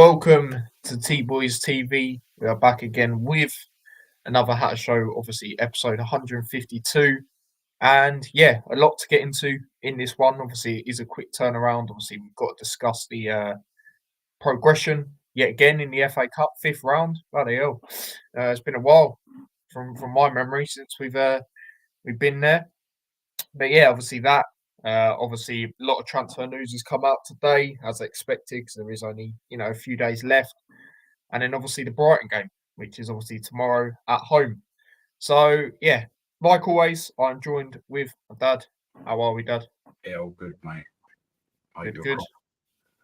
Welcome to T Boys TV. We are back again with another Hatter Show, obviously episode 152. And yeah, a lot to get into in this one. Obviously, it is a quick turnaround. Obviously, we've got to discuss the progression yet again in the FA Cup, fifth round. Bloody hell. It's been a while from my memory since we've been there. But yeah, obviously that. Obviously, a lot of transfer news has come out today, as expected, because there is only a few days left. And then obviously the Brighton game, which is obviously tomorrow at home. So yeah, like always, I'm joined with my dad. How are we, Dad? Yeah, all good, mate. Good, good.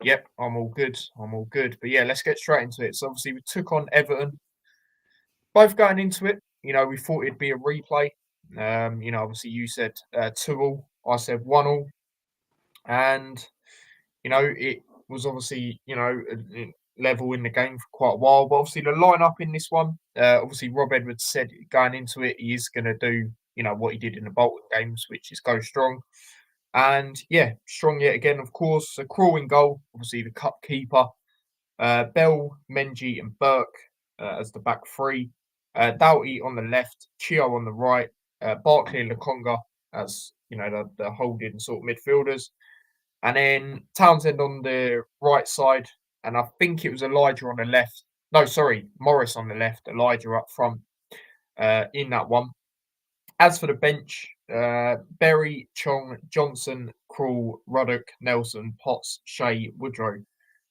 Yep, I'm all good. I'm all good. But yeah, let's get straight into it. So obviously we took on Everton. Both going into it, we thought it'd be a replay. Obviously you said 2-2. I said 1-2. And it was obviously, level in the game for quite a while. But obviously, the lineup in this one, obviously, Rob Edwards said going into it, he is going to do, what he did in the Bolton games, which is go strong. And yeah, strong yet again, of course. A crawling goal, obviously, the cup keeper. Bell, Menji, and Burke as the back three. Doughty on the left, Chio on the right, Barkley and Lokonga as, the holding sort of midfielders. And then Townsend on the right side, and I think it was Elijah on the left. No, sorry, Morris on the left, Elijah up front in that one. As for the bench, Berry, Chong, Johnson, Krul, Ruddock, Nelson, Potts, Shea, Woodrow.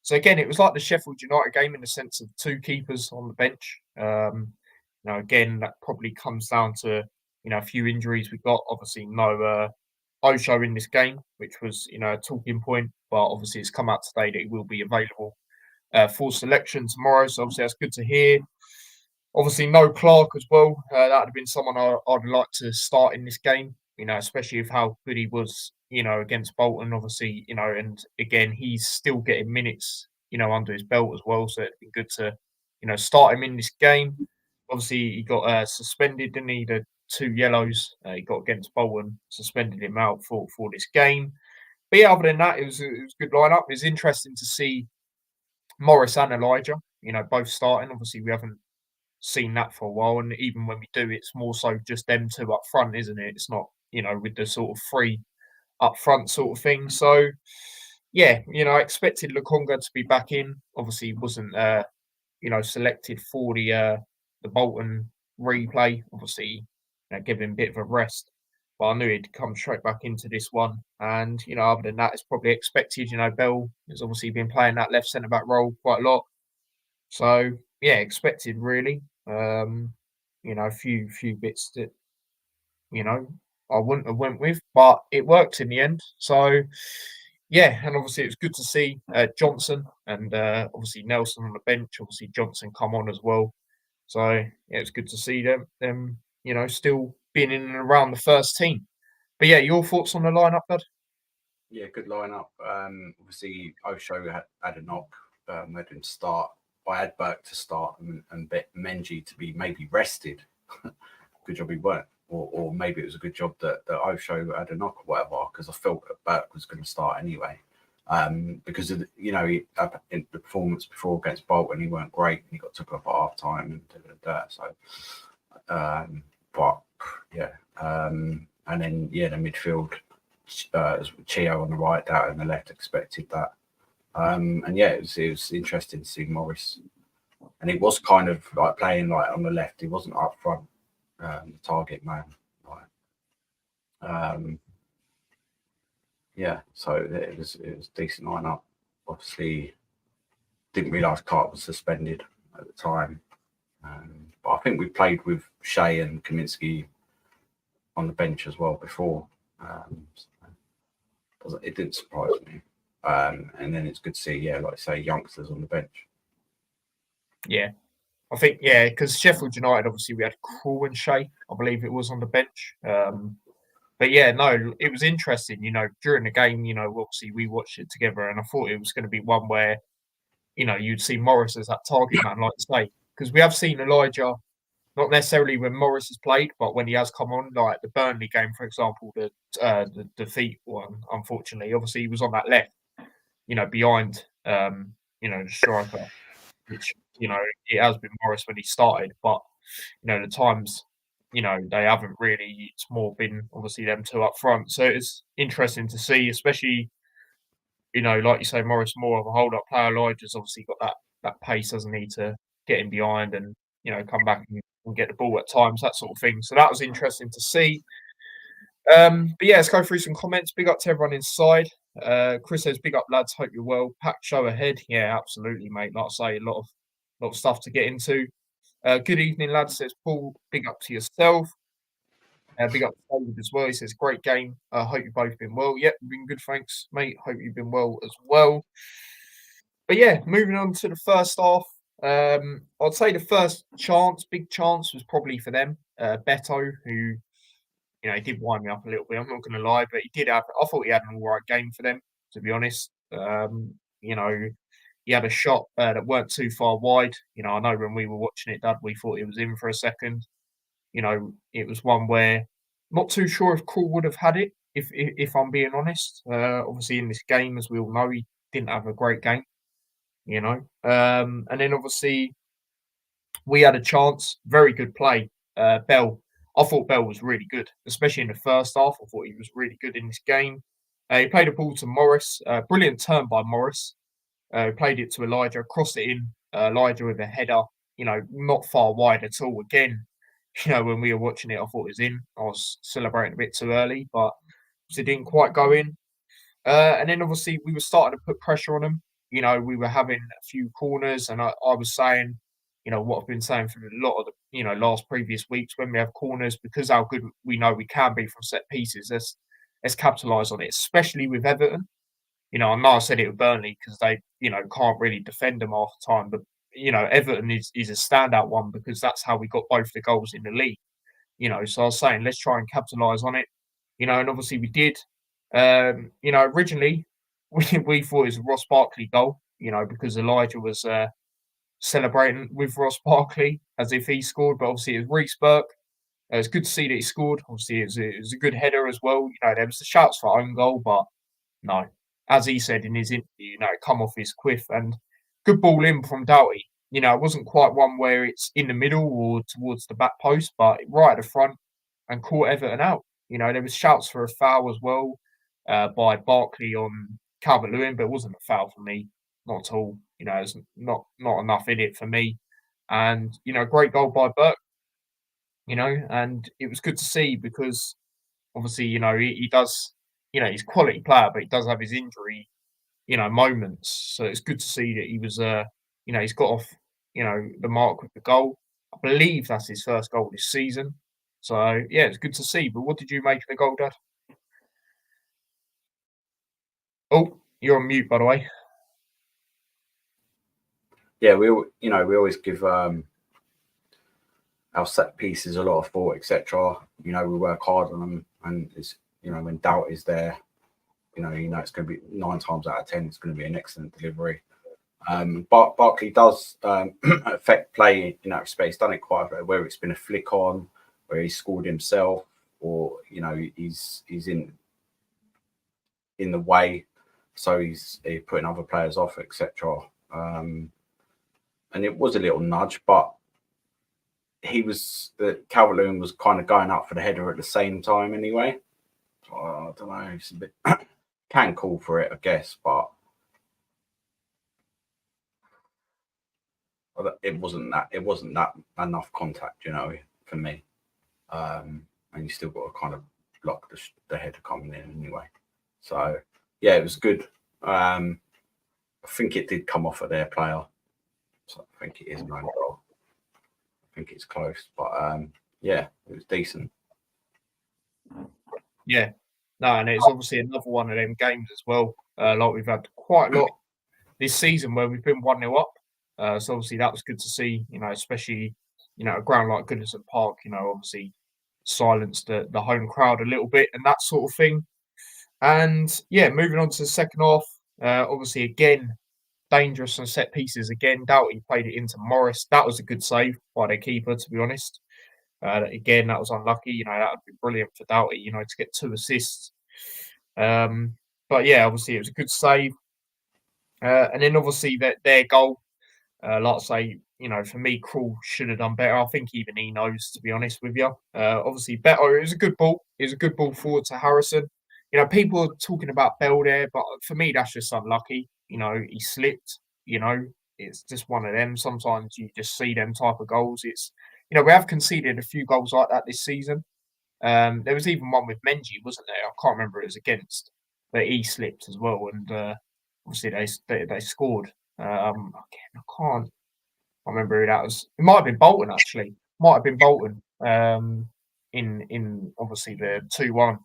So again, it was like the Sheffield United game in the sense of two keepers on the bench. Again, that probably comes down to a few injuries we got. Obviously, no Osho in this game, which was a talking point. But obviously, it's come out today that he will be available for selection tomorrow. So obviously, that's good to hear. Obviously, no Clark as well. That would have been someone I'd like to start in this game. Especially with how good he was, against Bolton. Obviously, and again, he's still getting minutes, under his belt as well. So it'd be good to, start him in this game. Obviously, he got suspended, didn't he? The 2 yellows he got against Bolton, suspended him out for this game. But yeah, other than that, it was a good lineup. It was interesting to see Morris and Elijah, both starting. Obviously, we haven't seen that for a while, and even when we do, it's more so just them two up front, isn't it? It's not, with the sort of three up front sort of thing. So yeah, I expected Lokonga to be back in. Obviously, he wasn't selected for the Bolton replay. Obviously, give him a bit of a rest. But I knew he'd come straight back into this one. And, other than that, it's probably expected. Bell has obviously been playing that left centre back role quite a lot. So, yeah, expected really. A few bits that, I wouldn't have went with, but it worked in the end. So, yeah, and obviously it was good to see Johnson and obviously Nelson on the bench. Obviously Johnson come on as well. So yeah, it was good to see them, still being in and around the first team. But yeah, your thoughts on the lineup, bud? Yeah, good lineup. Obviously, Osho had a knock. Had him start. I had Burke to start and Menji to be maybe rested. Good job he weren't. Or maybe it was a good job that Osho had a knock or whatever, because I felt that Burke was going to start anyway. Because of in the performance before against Bolton, he weren't great, and he got took off at half time and that. So, but yeah, and then the midfield, Chio on the right, out on the left, expected that. And yeah, it was interesting to see Morris, and it was kind of like playing like on the left. He wasn't up front, the target man. Yeah, so it was decent lineup. Obviously, didn't realise Clark was suspended at the time, but I think we played with Shea and Kaminsky on the bench as well before. So it didn't surprise me. And then it's good to see, like I say, youngsters on the bench. Yeah, I think, because Sheffield United, obviously, we had Krul and Shea, I believe it was on the bench. But yeah, no, it was interesting, during the game, obviously we watched it together, and I thought it was going to be one where, you'd see Morris as that target man, like you say, because we have seen Elijah, not necessarily when Morris has played, but when he has come on, like the Burnley game, for example, the defeat one, unfortunately, obviously he was on that left, behind the striker, which, it has been Morris when he started, but, the times, they haven't really. It's more been obviously them two up front. So it's interesting to see, especially, like you say, Morris more of a hold-up player. Elijah's obviously got that pace, doesn't he, to get in behind and, come back and get the ball at times, that sort of thing. So that was interesting to see. But yeah, let's go through some comments. Big up to everyone inside. Chris says, "Big up, lads. Hope you're well. Packed show ahead." Yeah, absolutely, mate. Like I say, a lot of stuff to get into. Good evening, lads. Says Paul. Big up to yourself. Big up to David as well. He says, "Great game. Hope you've both been well." Yep, been good, thanks, mate. Hope you've been well as well. But yeah, moving on to the first half. I'd say the first big chance, was probably for them. Beto, who, he did wind me up a little bit. I'm not going to lie, but he did have. I thought he had an all right game for them, to be honest. He had a shot that weren't too far wide. I know when we were watching it, Dad, we thought it was in for a second. It was one where not too sure if Krul would have had it, if I'm being honest. Obviously, in this game, as we all know, he didn't have a great game. And then obviously we had a chance. Very good play. Bell. I thought Bell was really good, especially in the first half. I thought he was really good in this game. He played a ball to Morris. Brilliant turn by Morris. Played it to Elijah, crossed it in. Elijah with a header, not far wide at all. Again, when we were watching it, I thought it was in. I was celebrating a bit too early, but it didn't quite go in. And then obviously we were starting to put pressure on them. We were having a few corners, and I was saying, what I've been saying for a lot of the, last previous weeks, when we have corners, because how good we know we can be from set pieces, let's capitalise on it, especially with Everton. I know I said it with Burnley because they, can't really defend them half the time, but Everton is a standout one because that's how we got both the goals in the league. So I was saying let's try and capitalise on it. And obviously we did. Originally we thought it was a Ross Barkley goal, because Elijah was celebrating with Ross Barkley as if he scored, but obviously it was Reece Burke. It's good to see that he scored. Obviously, it was a good header as well. There was the shouts for own goal, but no, as he said in his interview, it come off his quiff and good ball in from Doughty. It wasn't quite one where it's in the middle or towards the back post, but right at the front and caught Everton out. There was shouts for a foul as well by Barkley on Calvert-Lewin, but it wasn't a foul for me, not at all. There's not enough in it for me. And great goal by Burke. And it was good to see because obviously, he does, he's a quality player, but he does have his injury, moments. So it's good to see that he was, he's got off, the mark with the goal. I believe that's his first goal this season. So yeah, it's good to see. But what did you make of the goal, Dad? Oh, you're on mute, by the way. Yeah, we always give our set pieces a lot of thought, etc. We work hard on them, and it's when doubt is there, it's going to be 9 times out of 10 it's going to be an excellent delivery. But Barkley does affect play in that respect. He's done it quite a bit, whether it's been a flick on, where he scored himself, or he's in the way, so he's putting other players off, etc. And it was a little nudge, but Calvert-Lewin was kind of going up for the header at the same time anyway. So, I don't know. It's a bit can call for it, I guess, but it wasn't that enough contact, for me. And you still got to kind of block the header coming in anyway. So yeah, it was good. I think it did come off of their player. So I think it is an own goal. I think it's close, but yeah, it was decent. Yeah, no, and it's obviously another one of them games as well. Like we've had quite a lot this season where we've been 1-0 up. So obviously that was good to see. Especially a ground like Goodison Park. Obviously silenced the home crowd a little bit and that sort of thing. And yeah, moving on to the second half. Obviously again dangerous on set pieces again. Doughty played it into Morris. That was a good save by their keeper, to be honest. Again, that was unlucky. That would be brilliant for Doughty, to get 2 assists. But yeah, obviously it was a good save. And then obviously their goal, like I say, for me, Krul should have done better. I think even he knows, to be honest with you. Obviously, Beto, it was a good ball. It was a good ball forward to Harrison. People are talking about Bell there, but for me, that's just unlucky. He slipped. It's just one of them. Sometimes you just see them type of goals. We have conceded a few goals like that this season. There was even one with Menji, wasn't there? I can't remember who it was against, but he slipped as well, and obviously they scored. I can't remember who that was. It might have been Bolton actually. Might have been Bolton. In obviously the 2-1.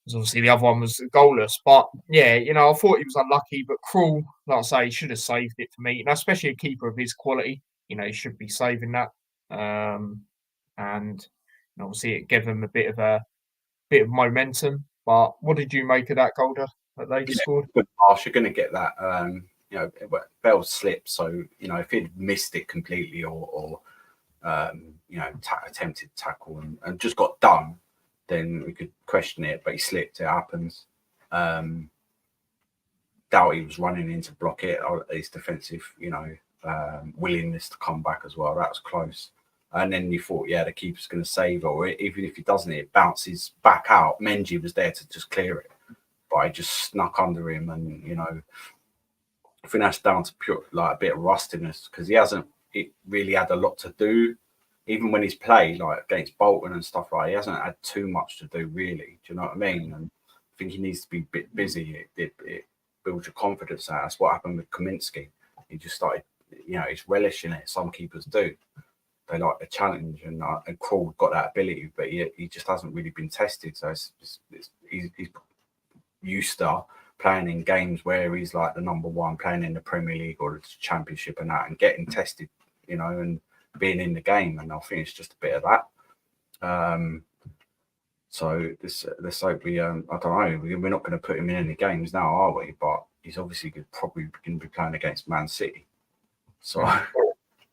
Because obviously the other one was goalless. But yeah, I thought he was unlucky, but Krul, like I say, he should have saved it for me. And especially a keeper of his quality, he should be saving that. And obviously it gave him a bit of momentum. But what did you make of that goal that they scored? Good pass. You're going to get that. Bell slipped, so if he'd missed it completely or attempted tackle and just got done, then we could question it. But he slipped. It happens. Doubt he was running in to block it. His defensive, willingness to come back as well. That was close. And then you thought, the keeper's going to save, or even if he doesn't, it bounces back out. Menji was there to just clear it, but I just snuck under him, and I think that's down to pure a bit of rustiness, because he hasn't really had a lot to do, even when he's played against Bolton and stuff he hasn't had too much to do really. Do you know what I mean? And I think he needs to be a bit busy. It builds your confidence out. That's what happened with Kaminsky. He just started, he's relishing it. Some keepers do. They like the challenge, and Krul got that ability, but he just hasn't really been tested. So he's used to playing in games where he's like the number one, playing in the Premier League or the Championship and that, and getting tested, and being in the game. And I think it's just a bit of that. So let's hope we, I don't know, we're not going to put him in any games now, are we? But he's obviously probably going to be playing against Man City. So,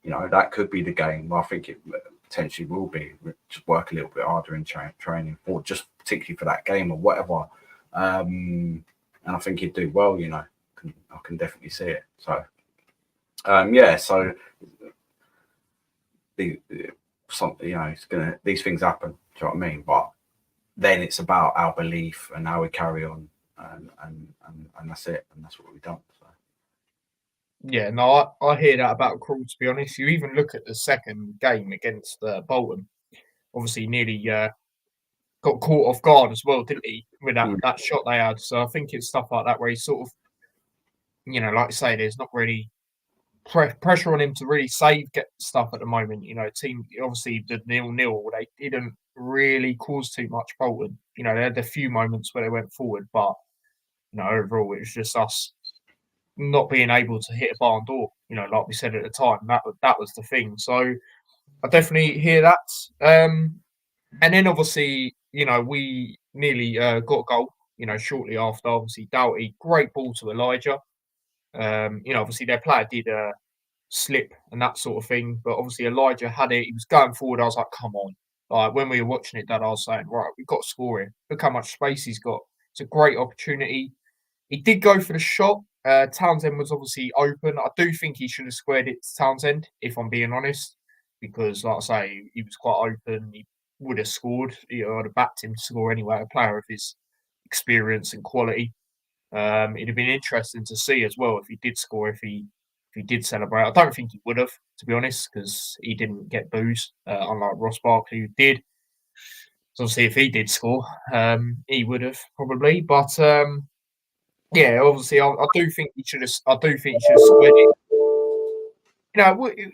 that could be the game. I think it potentially will be. Just work a little bit harder in training, or just particularly for that game or whatever. And I think he'd do well, I can definitely see it. So, so it's gonna, these things happen. Do you know what I mean? But then it's about our belief and how we carry on, and that's it, and that's what we've done. So. Yeah, no, I hear that about Krul, to be honest. You even look at the second game against Bolton. Obviously, nearly got caught off guard as well, didn't he, with that shot they had? So I think it's stuff like that where he's sort of, like you say, there's not really pressure on him to really get stuff at the moment. Team, obviously the 0-0, they didn't really cause too much Bolton. They had a few moments where they went forward, but overall it was just us not being able to hit a barn door. Like we said at the time, that was the thing. So I definitely hear that. And then obviously, we nearly got a goal. Shortly after, obviously Daiki, great ball to Elijah. Obviously their player did slip and that sort of thing, but obviously Elijah had it. He was going forward. I was like, come on. Like when we were watching it, Dad, I was saying, right, we've got to score him. Look how much space he's got. It's a great opportunity. He did go for the shot. Townsend was obviously open. I do think he should have squared it to Townsend, if I'm being honest, because, like I say, he was quite open. He would have scored. I'd have backed him to score anyway. A player of his experience and quality. It'd have been interesting to see as well if he did score, if he did celebrate. I don't think he would have, to be honest, because he didn't get boos, unlike Ross Barkley, who did. So obviously, if he did score, he would have probably. But yeah, obviously, I do think he should have. I do think he should have squared it.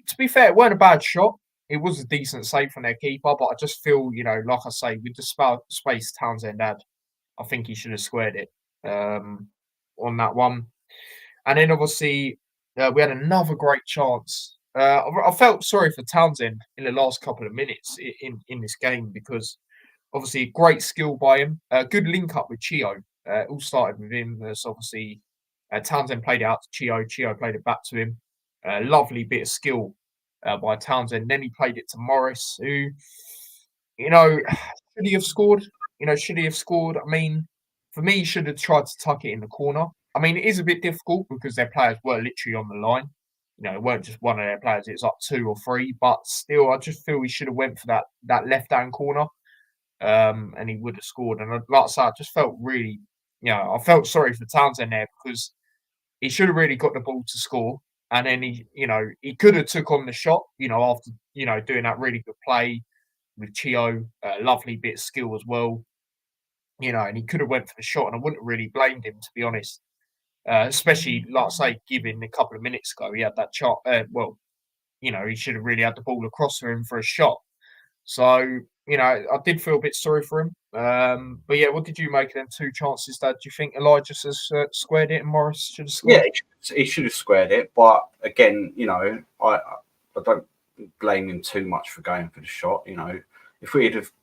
To be fair, it weren't a bad shot. It was a decent save from their keeper, but I just feel, like I say, with the space Townsend had, I think he should have squared it on that one. And then obviously we had another great chance. I felt sorry for Townsend in the last couple of minutes in this game, because obviously great skill by him, good link up with Chio. It all started with him. There's obviously Townsend played it out to Chio. Chio played it back to him. Lovely bit of skill by Townsend. Then he played it to Morris, who, should he have scored? Should he have scored? I mean, for me, he should have tried to tuck it in the corner. I mean, it is a bit difficult because their players were literally on the line. It weren't just one of their players; it's up 2 or 3. But still, I just feel he should have went for that left hand corner, and he would have scored. And like I said, I just felt really, I felt sorry for Townsend there because he should have really got the ball to score, and then he could have took on the shot, after doing that really good play with Chio, lovely bit of skill as well, and he could have went for the shot, and I wouldn't have really blamed him to be honest. Especially, like I say, given a couple of minutes ago, he had that shot. He should have really had the ball across for him for a shot. So, I did feel a bit sorry for him. But yeah, what did you make of them 2 chances, Dad? Do you think Elijah has squared it and Morris should have scored? Yeah, he should have squared it. But again, I don't blame him too much for going for the shot. If we'd have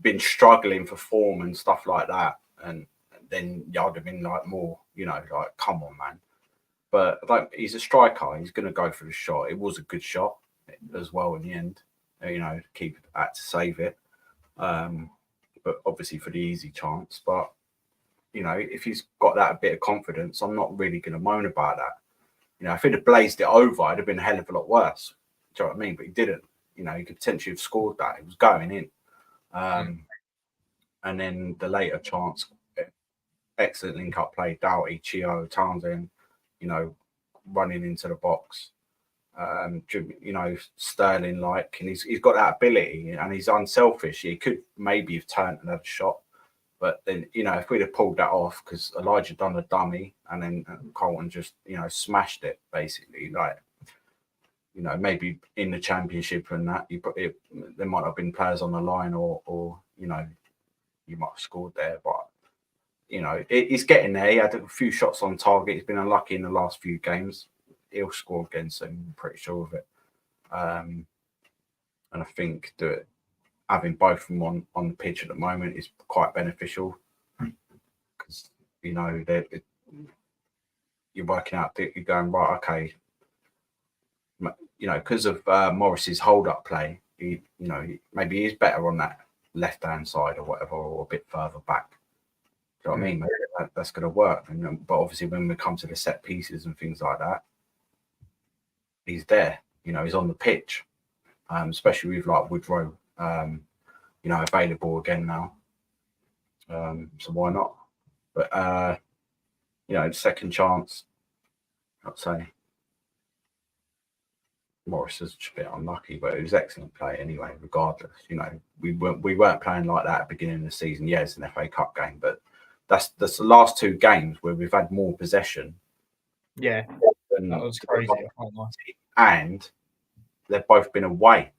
been struggling for form and stuff like that, and then I'd have been like more, like, come on, man. But he's a striker. He's going to go for the shot. It was a good shot as well in the end. Keep had to save it. But obviously for the easy chance. But if he's got that bit of confidence, I'm not really going to moan about that. If he'd have blazed it over, it'd have been a hell of a lot worse. Do you know what I mean? But he didn't. He could potentially have scored that. It was going in. And then the later chance, excellent link-up play, Doughty, Chio, Townsend, running into the box. Sterling-like, and he's got that ability, and he's unselfish. He could maybe have turned and had a shot, but then if we'd have pulled that off, because Elijah done a dummy, and then Colton just smashed it basically. Like maybe in the championship and that there might have been players on the line, or you might have scored there, but he's getting there. He had a few shots on target. He's been unlucky in the last few games. He'll score again soon, I'm pretty sure of it. And I think that having both of them on the pitch at the moment is quite beneficial, because you're working out that you're going, right, okay, because of Morris's hold-up play, maybe he's better on that left-hand side or whatever, or a bit further back. Do you know what I mean? Maybe that's going to work. But obviously when we come to the set pieces and things like that, he's there. He's on the pitch, especially with like Woodrow, available again now. So why not? But the second chance, I'd say Morris is a bit unlucky, but it was excellent play anyway. Regardless, we weren't playing like that at the beginning of the season. Yeah, it's an FA Cup game, but that's the last 2 games where we've had more possession. Yeah, that was crazy. And they've both been away.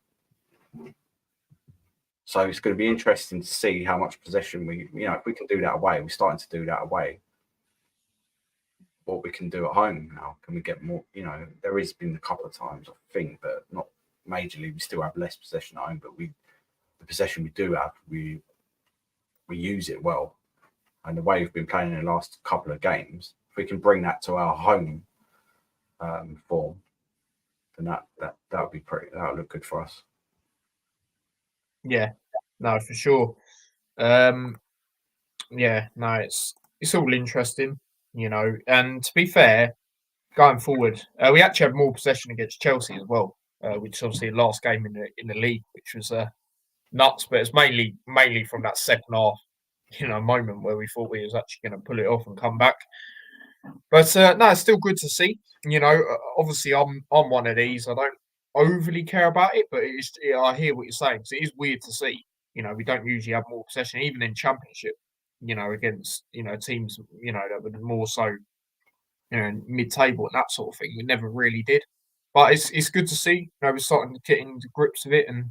So it's going to be interesting to see how much possession if we can do that away, we're starting to do that away. What we can do at home now. Can we get more? There has been a couple of times, I think, but not majorly. We still have less possession at home, but the possession we do have, we use it well. And the way we've been playing in the last couple of games, if we can bring that to our home form, then that would be that would look good for us. Yeah, no, for sure. It's all interesting, and to be fair, going forward, we actually had more possession against Chelsea as well, which is obviously the last game in the league, which was nuts. But it's mainly from that second half, moment where we thought we was actually going to pull it off and come back. But no, it's still good to see. Obviously, I'm one of these. I don't overly care about it, but I hear what you're saying. So it is weird to see. We don't usually have more possession, even in Championship. Against teams that were more so mid-table and that sort of thing. We never really did, but it's good to see. We're starting to get into grips of it and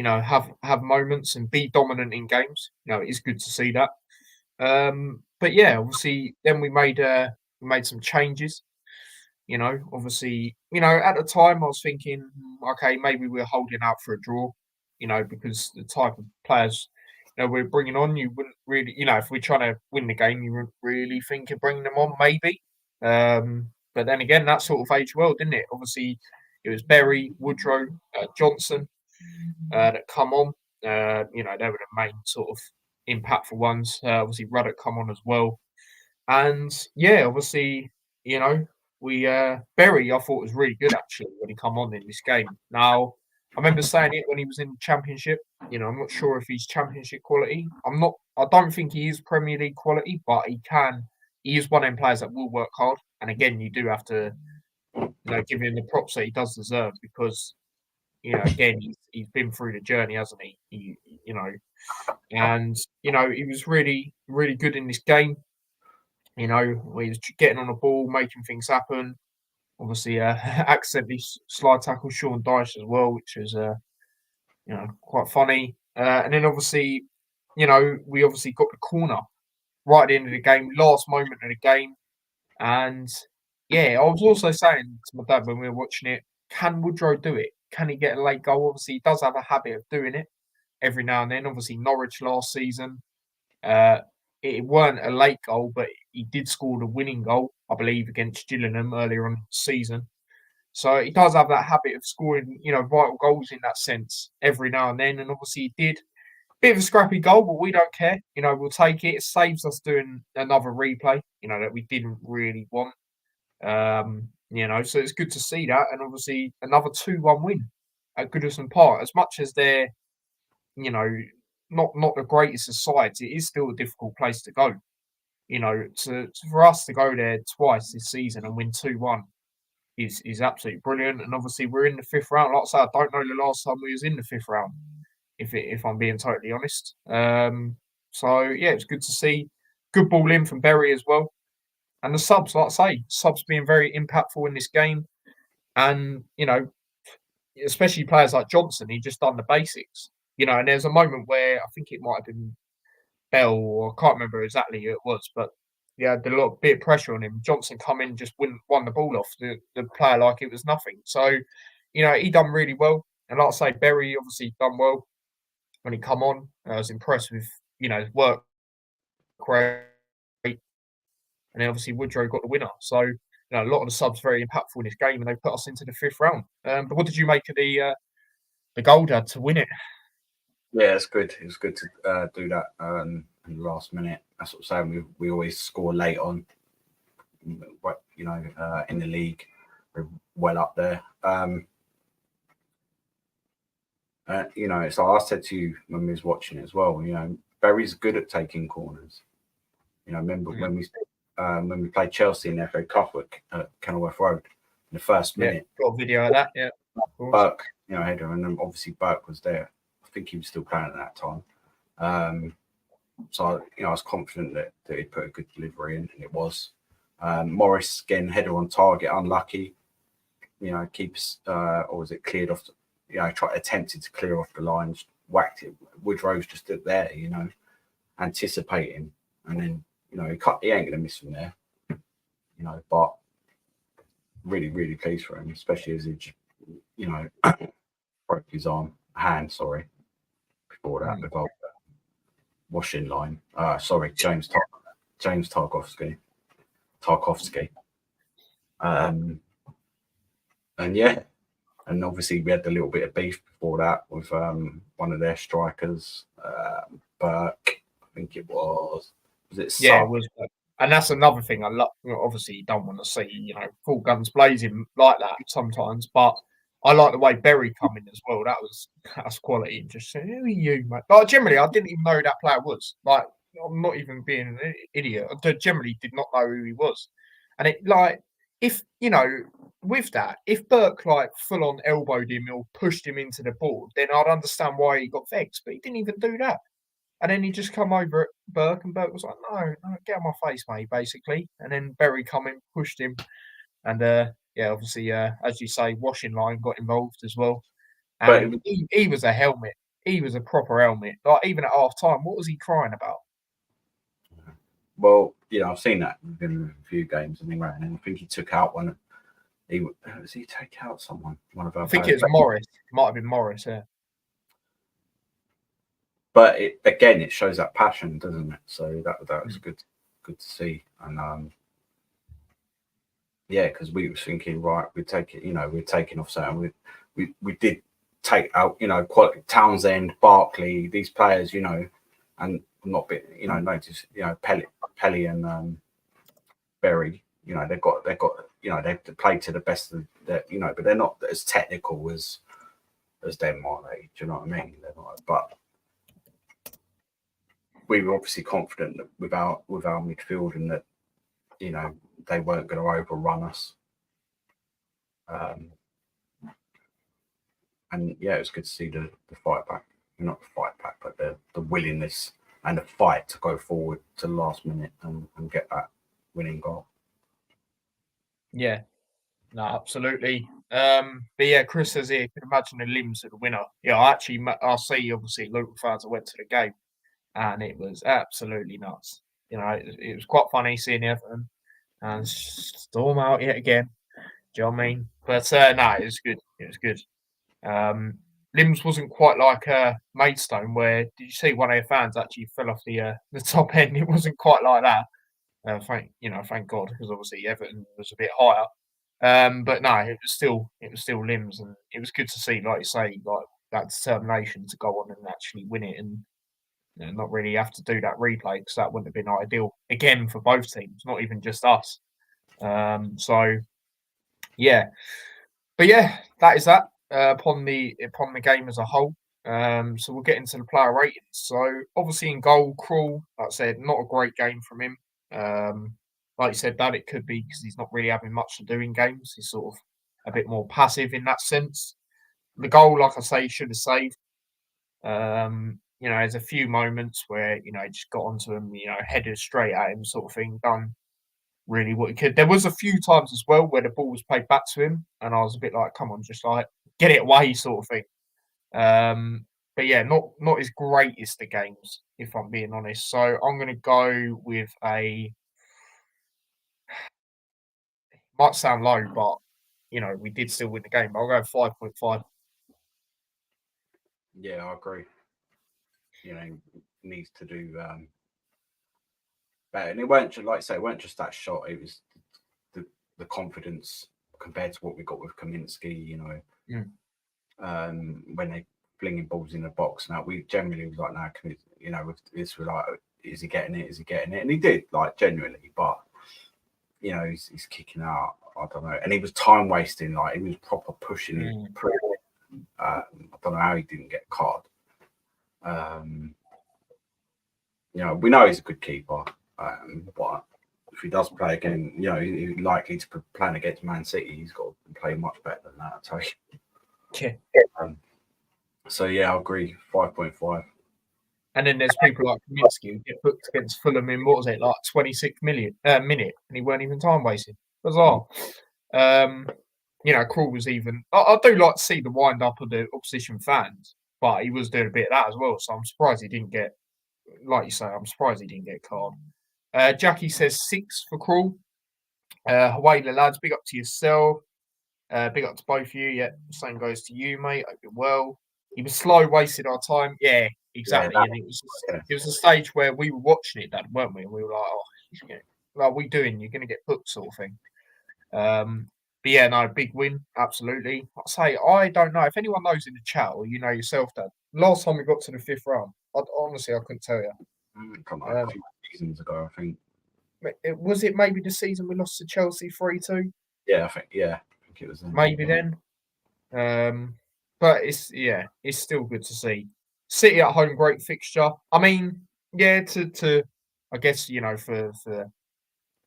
have moments and be dominant in games. It is good to see that. But yeah, obviously, then we made some changes. Obviously, at the time I was thinking, okay, maybe we're holding out for a draw. Because the type of players we're bringing on, you wouldn't really, if we're trying to win the game, you wouldn't really think of bringing them on, maybe. But then again, that sort of aged well, didn't it? Obviously, it was Berry, Woodrow, Johnson that come on. They were the main sort of impactful ones. Obviously, Ruddock come on as well. And yeah, obviously, you know, we Berry I thought was really good actually when he come on in this game. Now I remember saying it when he was in the Championship. You know, I'm not sure if he's Championship quality. I don't think he is Premier League quality, but he can. He is one of them players that will work hard. And again, you do have to, give him the props that he does deserve because, again, he's been through the journey, hasn't he? And he was really, really good in this game. He was getting on the ball, making things happen. Obviously, accidentally slide tackle Sean Dyche as well, which was quite funny. And then obviously, we obviously got the corner right at the end of the game, last moment of the game. And yeah, I was also saying to my dad when we were watching it, can Woodrow do it? Can he get a late goal? Obviously, he does have a habit of doing it every now and then. Obviously, Norwich last season, uh, it weren't a late goal, but he did score the winning goal, I believe, against Gillingham earlier on in the season. So he does have that habit of scoring, vital goals in that sense every now and then. And obviously he did. Bit of a scrappy goal, but we don't care. We'll take it. It saves us doing another replay, that we didn't really want. So it's good to see that. And obviously another 2-1 win at Goodison Park. As much as they're, not the greatest of sides, it is still a difficult place to go. For us to go there twice this season and win 2-1 is absolutely brilliant. And obviously we're in the fifth round. Like I said, I don't know the last time we was in the fifth round, if I'm being totally honest. So yeah, it's good to see. Good ball in from Berry as well. And the subs, like I say, subs being very impactful in this game. And, especially players like Johnson, he just done the basics. And there's a moment where I think it might have been Bell, or I can't remember exactly who it was, but yeah, had a lot bit of pressure on him. Johnson come in, just won the ball off the player like it was nothing. So, he done really well. And like I say, Berry obviously done well when he come on. I was impressed with, his work rate. And then obviously Woodrow got the winner. So, a lot of the subs very impactful in this game, and they put us into the fifth round. But what did you make of the goal, Dad, to win it? Yeah, it's good. It was good to do that in the last minute. That's what I'm saying. We always score late on, in the league. We're well up there. So I said to you when we was watching it as well, Barry's good at taking corners. Remember when we played Chelsea in the FA Cup at Kenilworth Road in the first minute. Got a video of that, yeah. Of Burke, header, and then obviously Burke was there. I think he was still playing at that time. So I was confident that he'd put a good delivery in, and it was. Morris again, header on target, unlucky. Keeps or was it cleared off? Attempted to clear off the lines, whacked it. Woodrow's just there, anticipating, and then he ain't gonna miss from there. But really, really pleased for him, especially as he, broke his hand. Sorry, before that, the goal washing line. Sorry, James Tarkovsky. And yeah, and obviously we had a little bit of beef before that with one of their strikers, Burke. I think it was. Was it? Yeah, it was. And that's another thing I love. Obviously, you don't want to see, full guns blazing like that sometimes, but I like the way Berry come in as well. That's quality. And just saying, who are you, mate? Like, generally, I didn't even know who that player was. Like, I'm not even being an idiot. I generally did not know who he was. And it, like, if, with that, if Burke, like, full on elbowed him or pushed him into the board, then I'd understand why he got vexed. But he didn't even do that. And then he just come over at Burke, and Burke was like, no, get out of my face, mate, basically. And then Berry come in, pushed him. And, obviously, as you say, washing line got involved as well. And he was a helmet. He was a proper helmet. Like, even at half time, what was he crying about? Well, I've seen that in a few games, and I think he took out one. Was he take out someone? One of our. I think it was Morris. It might have been Morris, yeah. But it shows that passion, doesn't it? So that was good to see. And because we were thinking, right, we're taking off certain. We did take out, quality Townsend, Barkley, these players, and not bit, notice, Pelly and Bury. You know, they've got they've played to the best of their, but they're not as technical as them, are they? Do you know what I mean? They're not, but we were obviously confident that with our midfield and that they weren't going to overrun us. And yeah, it was good to see the fight back. Not the fight back, but the willingness and the fight to go forward to the last minute and get that winning goal. Yeah, no, absolutely. But yeah, Chris says here, can imagine the limbs of the winner. Yeah, I see obviously Luton fans that went to the game, and it was absolutely nuts. It was quite funny seeing Everton and storm out yet again. Do you know what I mean? But no, it was good. It was good. Limbs wasn't quite like Maidstone, where did you see one of their fans actually fell off the top end? It wasn't quite like that. Thank God, because obviously Everton was a bit higher. But no, it was still limbs, and it was good to see, like you say, like that determination to go on and actually win it, and not really have to do that replay, because that wouldn't have been ideal again for both teams, not even just us. So yeah, but yeah, that is that upon the game as a whole. So we'll get into the player ratings. So obviously in goal, Krul, like I said, not a great game from him. Like you said, that it could be because he's not really having much to do in games. He's sort of a bit more passive in that sense. The goal, like I say, he should have saved. There's a few moments where he just got onto him, headed straight at him, sort of thing. Done really what he could. There was a few times as well where the ball was played back to him, and I was a bit like, "Come on, just like get it away," sort of thing. But yeah, not his greatest of games, if I'm being honest. So I'm going to go with might sound low, but we did still win the game. I'll go 5.5. Yeah, I agree. Needs to do better, and it weren't just, like I say, it weren't just that shot. It was the confidence compared to what we got with Kaminsky. When they flinging balls in the box. Now we generally was like, no, with this we're like, is he getting it? Is he getting it? And he did, like, genuinely, but he's kicking out. I don't know, and he was time wasting. Like, he was proper pushing it. I don't know how he didn't get caught. We know he's a good keeper, but if he does play again, he's likely to be playing against Man City. He's got to play much better than that, I'll tell you. Yeah. So yeah, I agree. 5.5. And then there's people like Kaminsky who get booked against Fulham in, what was it, like 26 minute, and he weren't even time wasting. Bizarre. Krul was even. I do like to see the wind up of the opposition fans, but he was doing a bit of that as well. So I'm surprised he didn't get, like you say, I'm surprised he didn't get card. Jackie says 6 for Krul. Hawaii lads, big up to yourself. Big up to both of you. Yeah, same goes to you, mate. Hope you're well. He was slow, wasted our time. Yeah, exactly. Yeah, and it was a stage where we were watching it, weren't we? And we were like, "Oh, like, we doing? You're going to get booked," sort of thing. But yeah, no, big win, absolutely. I say, I don't know if anyone knows in the chat, or yourself, Dad. Last time we got to the 5th round, honestly, I couldn't tell you. A few seasons ago, I think. Was it maybe the season we lost to Chelsea 3-2? Yeah, I think it was then. Maybe then. But it's still good to see. City at home, great fixture. I mean, yeah, to I guess for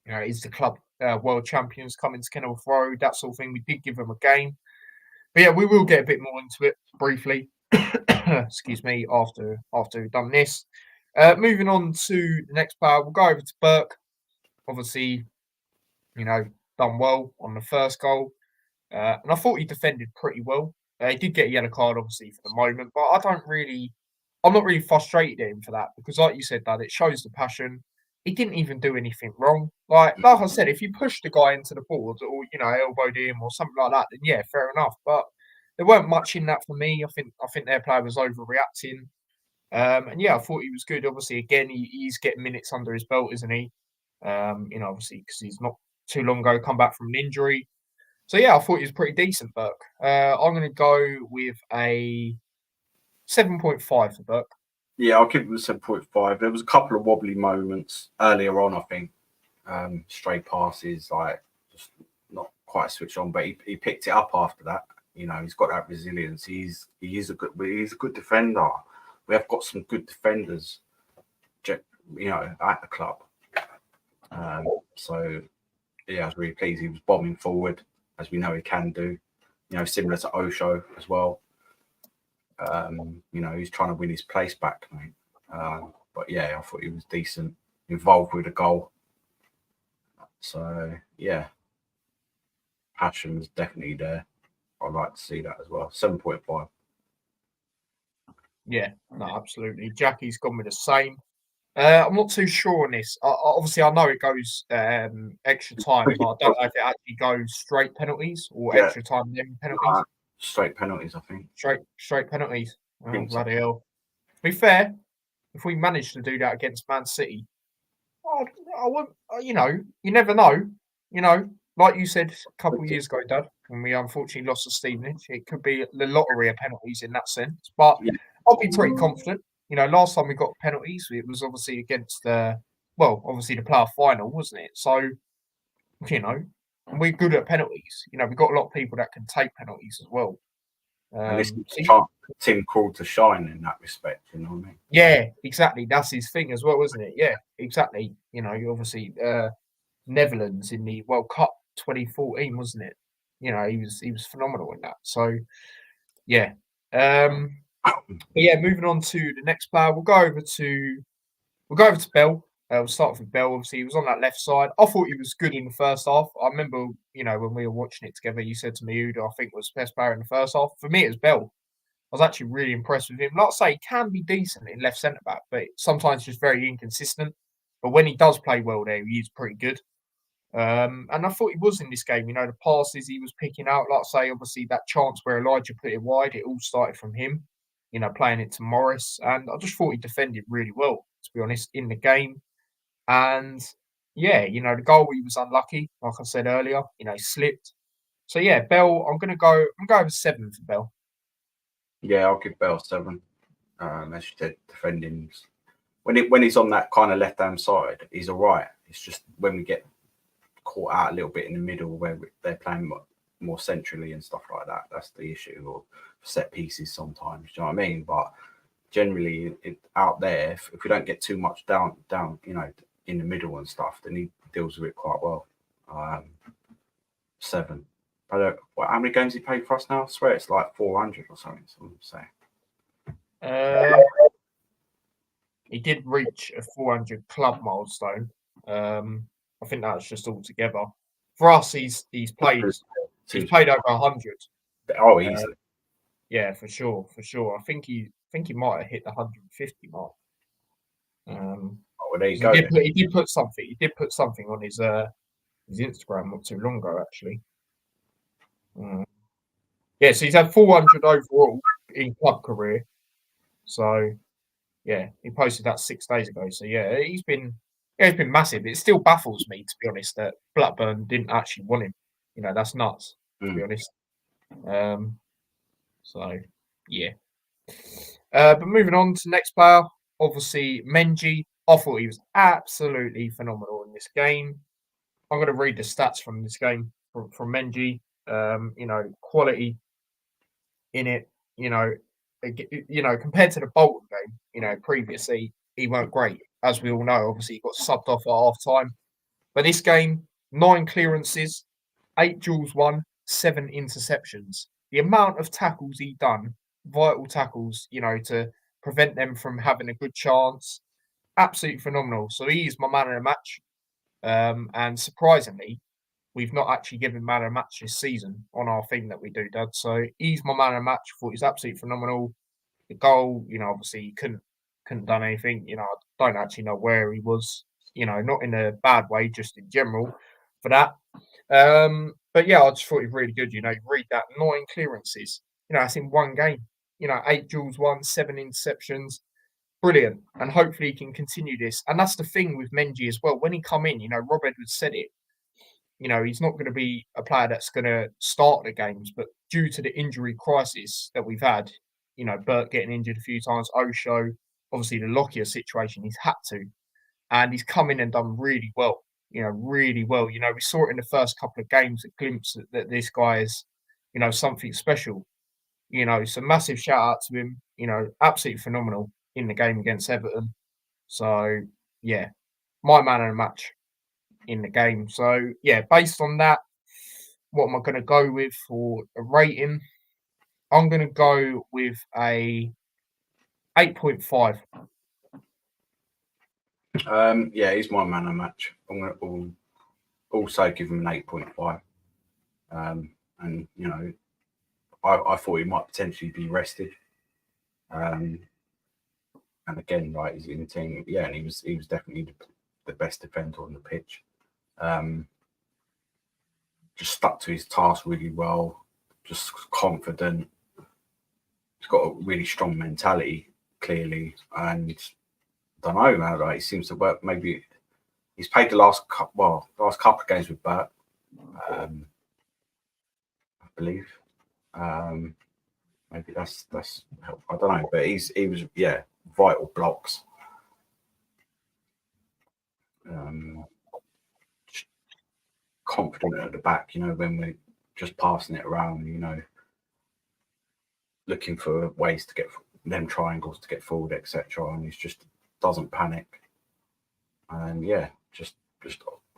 is the club world champions coming to Kenilworth Road, that sort of thing. We did give them a game, but yeah, we will get a bit more into it briefly. Excuse me. After we've done this, moving on to the next player, we'll go over to Burke. Obviously, done well on the first goal. And I thought he defended pretty well. He did get a yellow card, obviously, for the moment, but I'm not really frustrated at him for that, because, like you said, Dad, it shows the passion. He didn't even do anything wrong. Like I said, if you push the guy into the board, or elbowed him or something like that, then yeah, fair enough. But there weren't much in that for me. I think their player was overreacting. And yeah, I thought he was good. Obviously, again, he's getting minutes under his belt, isn't he? Obviously, because he's not too long ago come back from an injury. So yeah, I thought he was pretty decent, Burke. I'm going to go with a 7.5 for Burke. Yeah, I'll give him a 7.5. There was a couple of wobbly moments earlier on, I think. stray passes, like just not quite switch on. But he picked it up after that. You know, he's got that resilience. He's a good defender. We have got some good defenders, you know, at the club. So yeah, I was really pleased. He was bombing forward, as we know he can do. You know, similar to Osho as well. You know, he's trying to win his place back, mate. But yeah, I thought he was decent, involved with a goal. So yeah, passion was definitely there. I'd like to see that as well. 7.5. Yeah, no, absolutely. Jackie's gone with the same. I'm not too sure on this. Obviously, I know it goes extra time, but I don't know if it actually goes straight penalties or extra time then penalties. Straight penalties, I think. Straight penalties. Oh, So. bloody hell. To be fair, if we manage to do that against Man City, I wouldn't. You know, you never know. You know, like you said a couple of years ago, Dad, when we unfortunately lost to Stevenage, it could be the lottery of penalties in that sense. But Yeah. I'll be pretty confident. You know, last time we got penalties, it was obviously against obviously the playoff final, wasn't it? So, you know, we're good at penalties. You know, we've got a lot of people that can take penalties as well. And this is So Tim called to shine in that respect, you know what I mean? yeah, exactly. That's his thing as well, isn't it? Yeah, exactly. You know, you obviously Netherlands in the World Cup 2014, wasn't it? You know, he was phenomenal in that. So yeah. But yeah, moving on to the next player, we'll go over to Bell. We'll start with Bell. Obviously, he was on that left side. I thought he was good in the first half. I remember, you know, when we were watching it together, you said to me, who I think was the best player in the first half. For me, it was Bell. I was actually really impressed with him. Like I say, he can be decent in left centre back, but sometimes just very inconsistent. But when he does play well there, he is pretty good. And I thought he was in this game. You know, the passes he was picking out, like I say, obviously that chance where Elijah put it wide, it all started from him, you know, playing it to Morris. And I just thought he defended really well, to be honest, in the game. And yeah, you know, the goal he was unlucky, like I said earlier, you know, he slipped. So yeah, Bell, I'm gonna go over 7 for Bell. Yeah, I'll give Bell 7. As you said, defending when he's on that kind of left hand side, he's all right. It's just when we get caught out a little bit in the middle where they're playing more centrally and stuff like that. That's the issue, or set pieces sometimes. Do you know what I mean? But generally, out there, if we don't get too much down, you know, in the middle and stuff, then he deals with it quite well. 7. I don't. How many games he played for us now? I swear it's like 400 or something. Someone say. He did reach a 400 club milestone. I think that's just all together. For us, he's played over 100. Oh, easily. Yeah, for sure. I think he might have hit the 150 mark. Well, there you go. He did put something. He did put something on his Instagram not too long ago, actually. Yeah, so he's had 400 overall in club career. So yeah, he posted that 6 days ago. So yeah, he's been massive. It still baffles me, to be honest, that Blackburn didn't actually want him. You know, that's nuts, to be honest. So yeah. But moving on to the next player, obviously Menji. I thought he was absolutely phenomenal in this game. I'm going to read the stats from this game from Menji. You know, quality in it. You know, compared to the Bolton game, you know, previously he weren't great, as we all know. Obviously, he got subbed off at half time. But this game, 9 clearances, 8 duels won, 7 interceptions. The amount of tackles he done, vital tackles, you know, to prevent them from having a good chance, absolutely phenomenal. So he is my man of the match. And surprisingly, we've not actually given man of the match this season on our thing that we do, Dad. So he's my man of the match. I thought he's absolutely phenomenal. The goal, you know, obviously he couldn't done anything. You know, I don't actually know where he was. You know, not in a bad way, just in general for that. But yeah, I just thought he was really good. You know, you read that 9 clearances. You know, that's in one game. You know, 8 duels won, 7 interceptions. Brilliant. And hopefully he can continue this. And that's the thing with Menji as well. When he come in, you know, Rob Edwards said it. You know, he's not going to be a player that's going to start the games, but due to the injury crisis that we've had, you know, Burt getting injured a few times, Osho, obviously the Lockyer situation, he's had to. And he's come in and done really well. really well. We saw it in the first couple of games, a glimpse that this guy is, something special. So massive shout out to him. Absolutely phenomenal in the game against Everton. So yeah, my man of the match in the game. So yeah, based on that, what am I going to go with for a rating? I'm going to go with a 8.5. Yeah, he's my man of match. I'm going to also give him an 8.5. And I thought he might potentially be rested. And again, right, he's in the team. Yeah, and he was definitely the best defender on the pitch. Just stuck to his task really well. Just confident. He's got a really strong mentality, clearly, and I don't know, man. Right, he seems to work. Maybe he's played the last couple of games with Burt, I believe. Maybe that's helpful. I don't know, but he was vital blocks. Confident at the back, when we're just passing it around, looking for ways to get them triangles to get forward, etc. And he just doesn't panic. And yeah, just a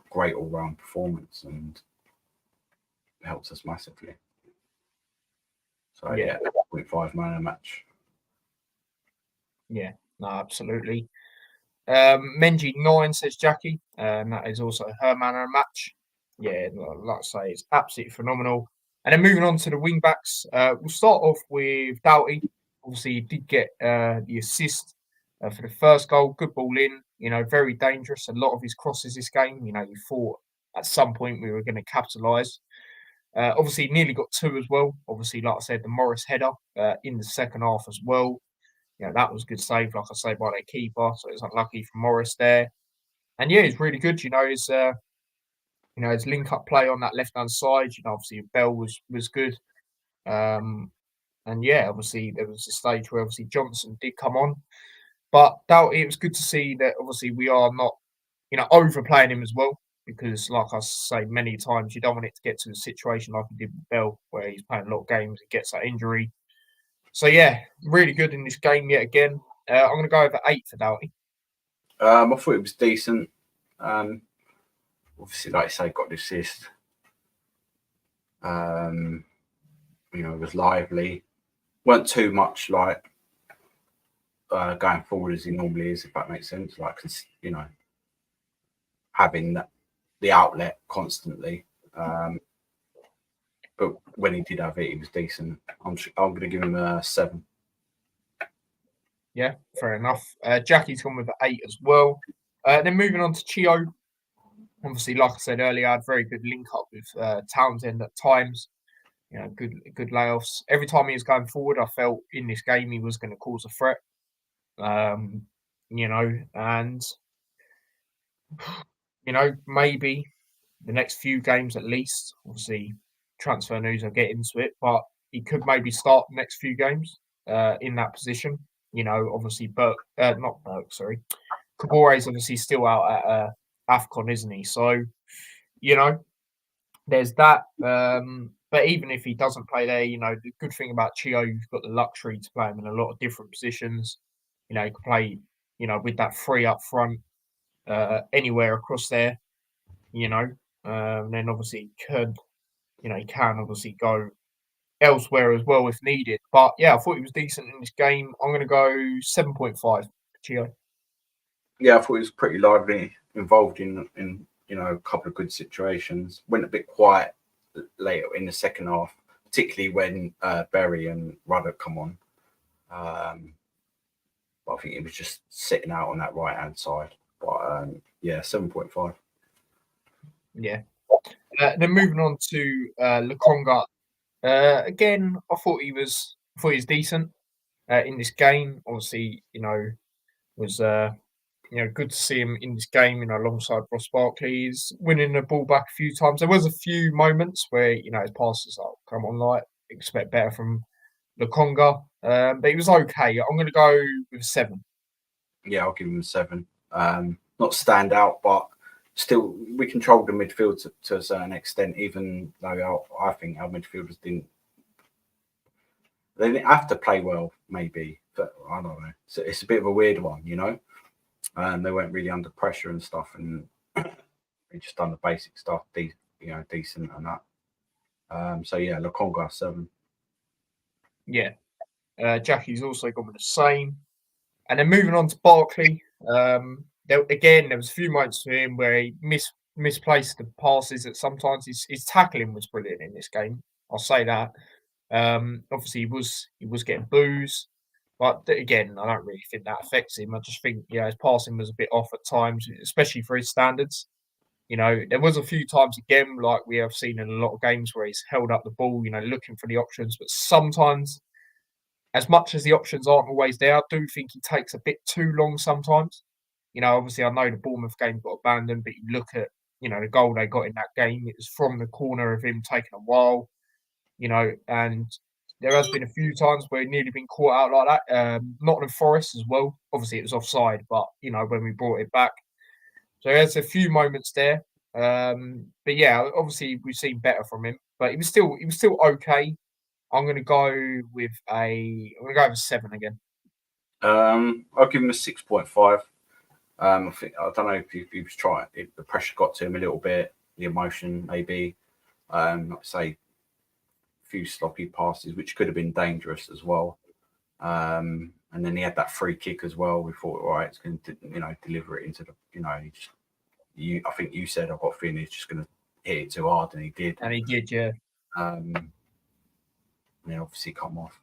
great all-round performance, and it helps us massively. So yeah, 0.5 man a match. Yeah, no, absolutely. Menji 9 says Jackie, and that is also her man of the match. Yeah, like I say, it's absolutely phenomenal. And then moving on to the wing backs, we'll start off with Doughty. Obviously, he did get the assist for the first goal. Good ball in, very dangerous. A lot of his crosses this game, you thought at some point we were going to capitalise. Obviously, nearly got 2 as well. Obviously, like I said, the Morris header in the second half as well. That was a good save, like I say, by their keeper. So it's unlucky for Morris there. And yeah, he's really good. His link up play on that left hand side. Obviously Bell was good. And yeah, obviously there was a stage where obviously Johnson did come on, but it was good to see that obviously we are not, overplaying him as well. Because like I say many times, you don't want it to get to a situation like he did with Bell, where he's playing a lot of games, he gets that injury. So yeah, really good in this game yet again. I'm going to go over 8 for Doughty. I thought it was decent. Obviously, like I say, got the assist. It was lively. Weren't too much like going forward as he normally is, if that makes sense. Like, having the outlet constantly. But when he did have it, he was decent. I'm going to give him a 7. Yeah, fair enough. Jackie's gone with an 8 as well. Then moving on to Chio. Obviously, like I said earlier, I had very good link up with Townsend at times. Good layoffs. Every time he was going forward, I felt in this game he was going to cause a threat. And maybe the next few games at least. Obviously, transfer news, I'll get into it, but he could maybe start the next few games in that position. Obviously, not Burke, sorry. Kabore is obviously still out at AFCON, isn't he? So, there's that. But even if he doesn't play there, the good thing about Chio, you've got the luxury to play him in a lot of different positions. He can play, with that 3 up front, anywhere across there, and then obviously he can obviously go elsewhere as well if needed. But yeah, I thought he was decent in this game. I'm going to go 7.5 for Chio. Yeah, I thought he was pretty lively, involved in a couple of good situations. Went a bit quiet later in the second half, particularly when Berry and Ruddock come on. But I think he was just sitting out on that right hand side. But yeah, 7.5. Yeah. Then moving on to Lukonga. Again, I thought he was decent in this game. Obviously, was good to see him in this game, alongside Ross Barkley. He's winning the ball back a few times. There was a few moments where, his passes like, come on, like, expect better from Lukonga. But he was okay. I'm going to go with 7. Yeah, I'll give him a 7. Not stand out, but still we controlled the midfield to a certain extent, even though I think our midfielders didn't. They didn't have to play well, maybe, but I don't know. So it's a bit of a weird one, you know. And they weren't really under pressure and stuff, and they just done the basic stuff, decent and that. So yeah, Lokonga 7. Yeah. Jackie's also gone with the same. And then moving on to Barkley, there was a few moments for him where he misplaced the passes. That sometimes his tackling was brilliant in this game. I'll say that. Obviously, he was getting boos, but again, I don't really think that affects him. I just think his passing was a bit off at times, especially for his standards. There was a few times again, like we have seen in a lot of games, where he's held up the ball, looking for the options, but sometimes, as much as the options aren't always there, I do think he takes a bit too long sometimes. Obviously, I know the Bournemouth game got abandoned, but you look at, the goal they got in that game, it was from the corner of him taking a while, and there has been a few times where he nearly been caught out like that. Nottingham Forest as well. Obviously, it was offside, but, when we brought it back. So there's a few moments there. But yeah, obviously, we've seen better from him, but he was still okay. I'm going to go with a 7 again. I'll give him a 6.5. I don't know if he was trying. If the pressure got to him a little bit, the emotion maybe. Like I say, a few sloppy passes, which could have been dangerous as well. And then he had that free kick as well. We thought, all right, it's going to deliver it into the I think you said I've got a feeling he's just going to hit it too hard, and he did. And he did, yeah. And then obviously come off.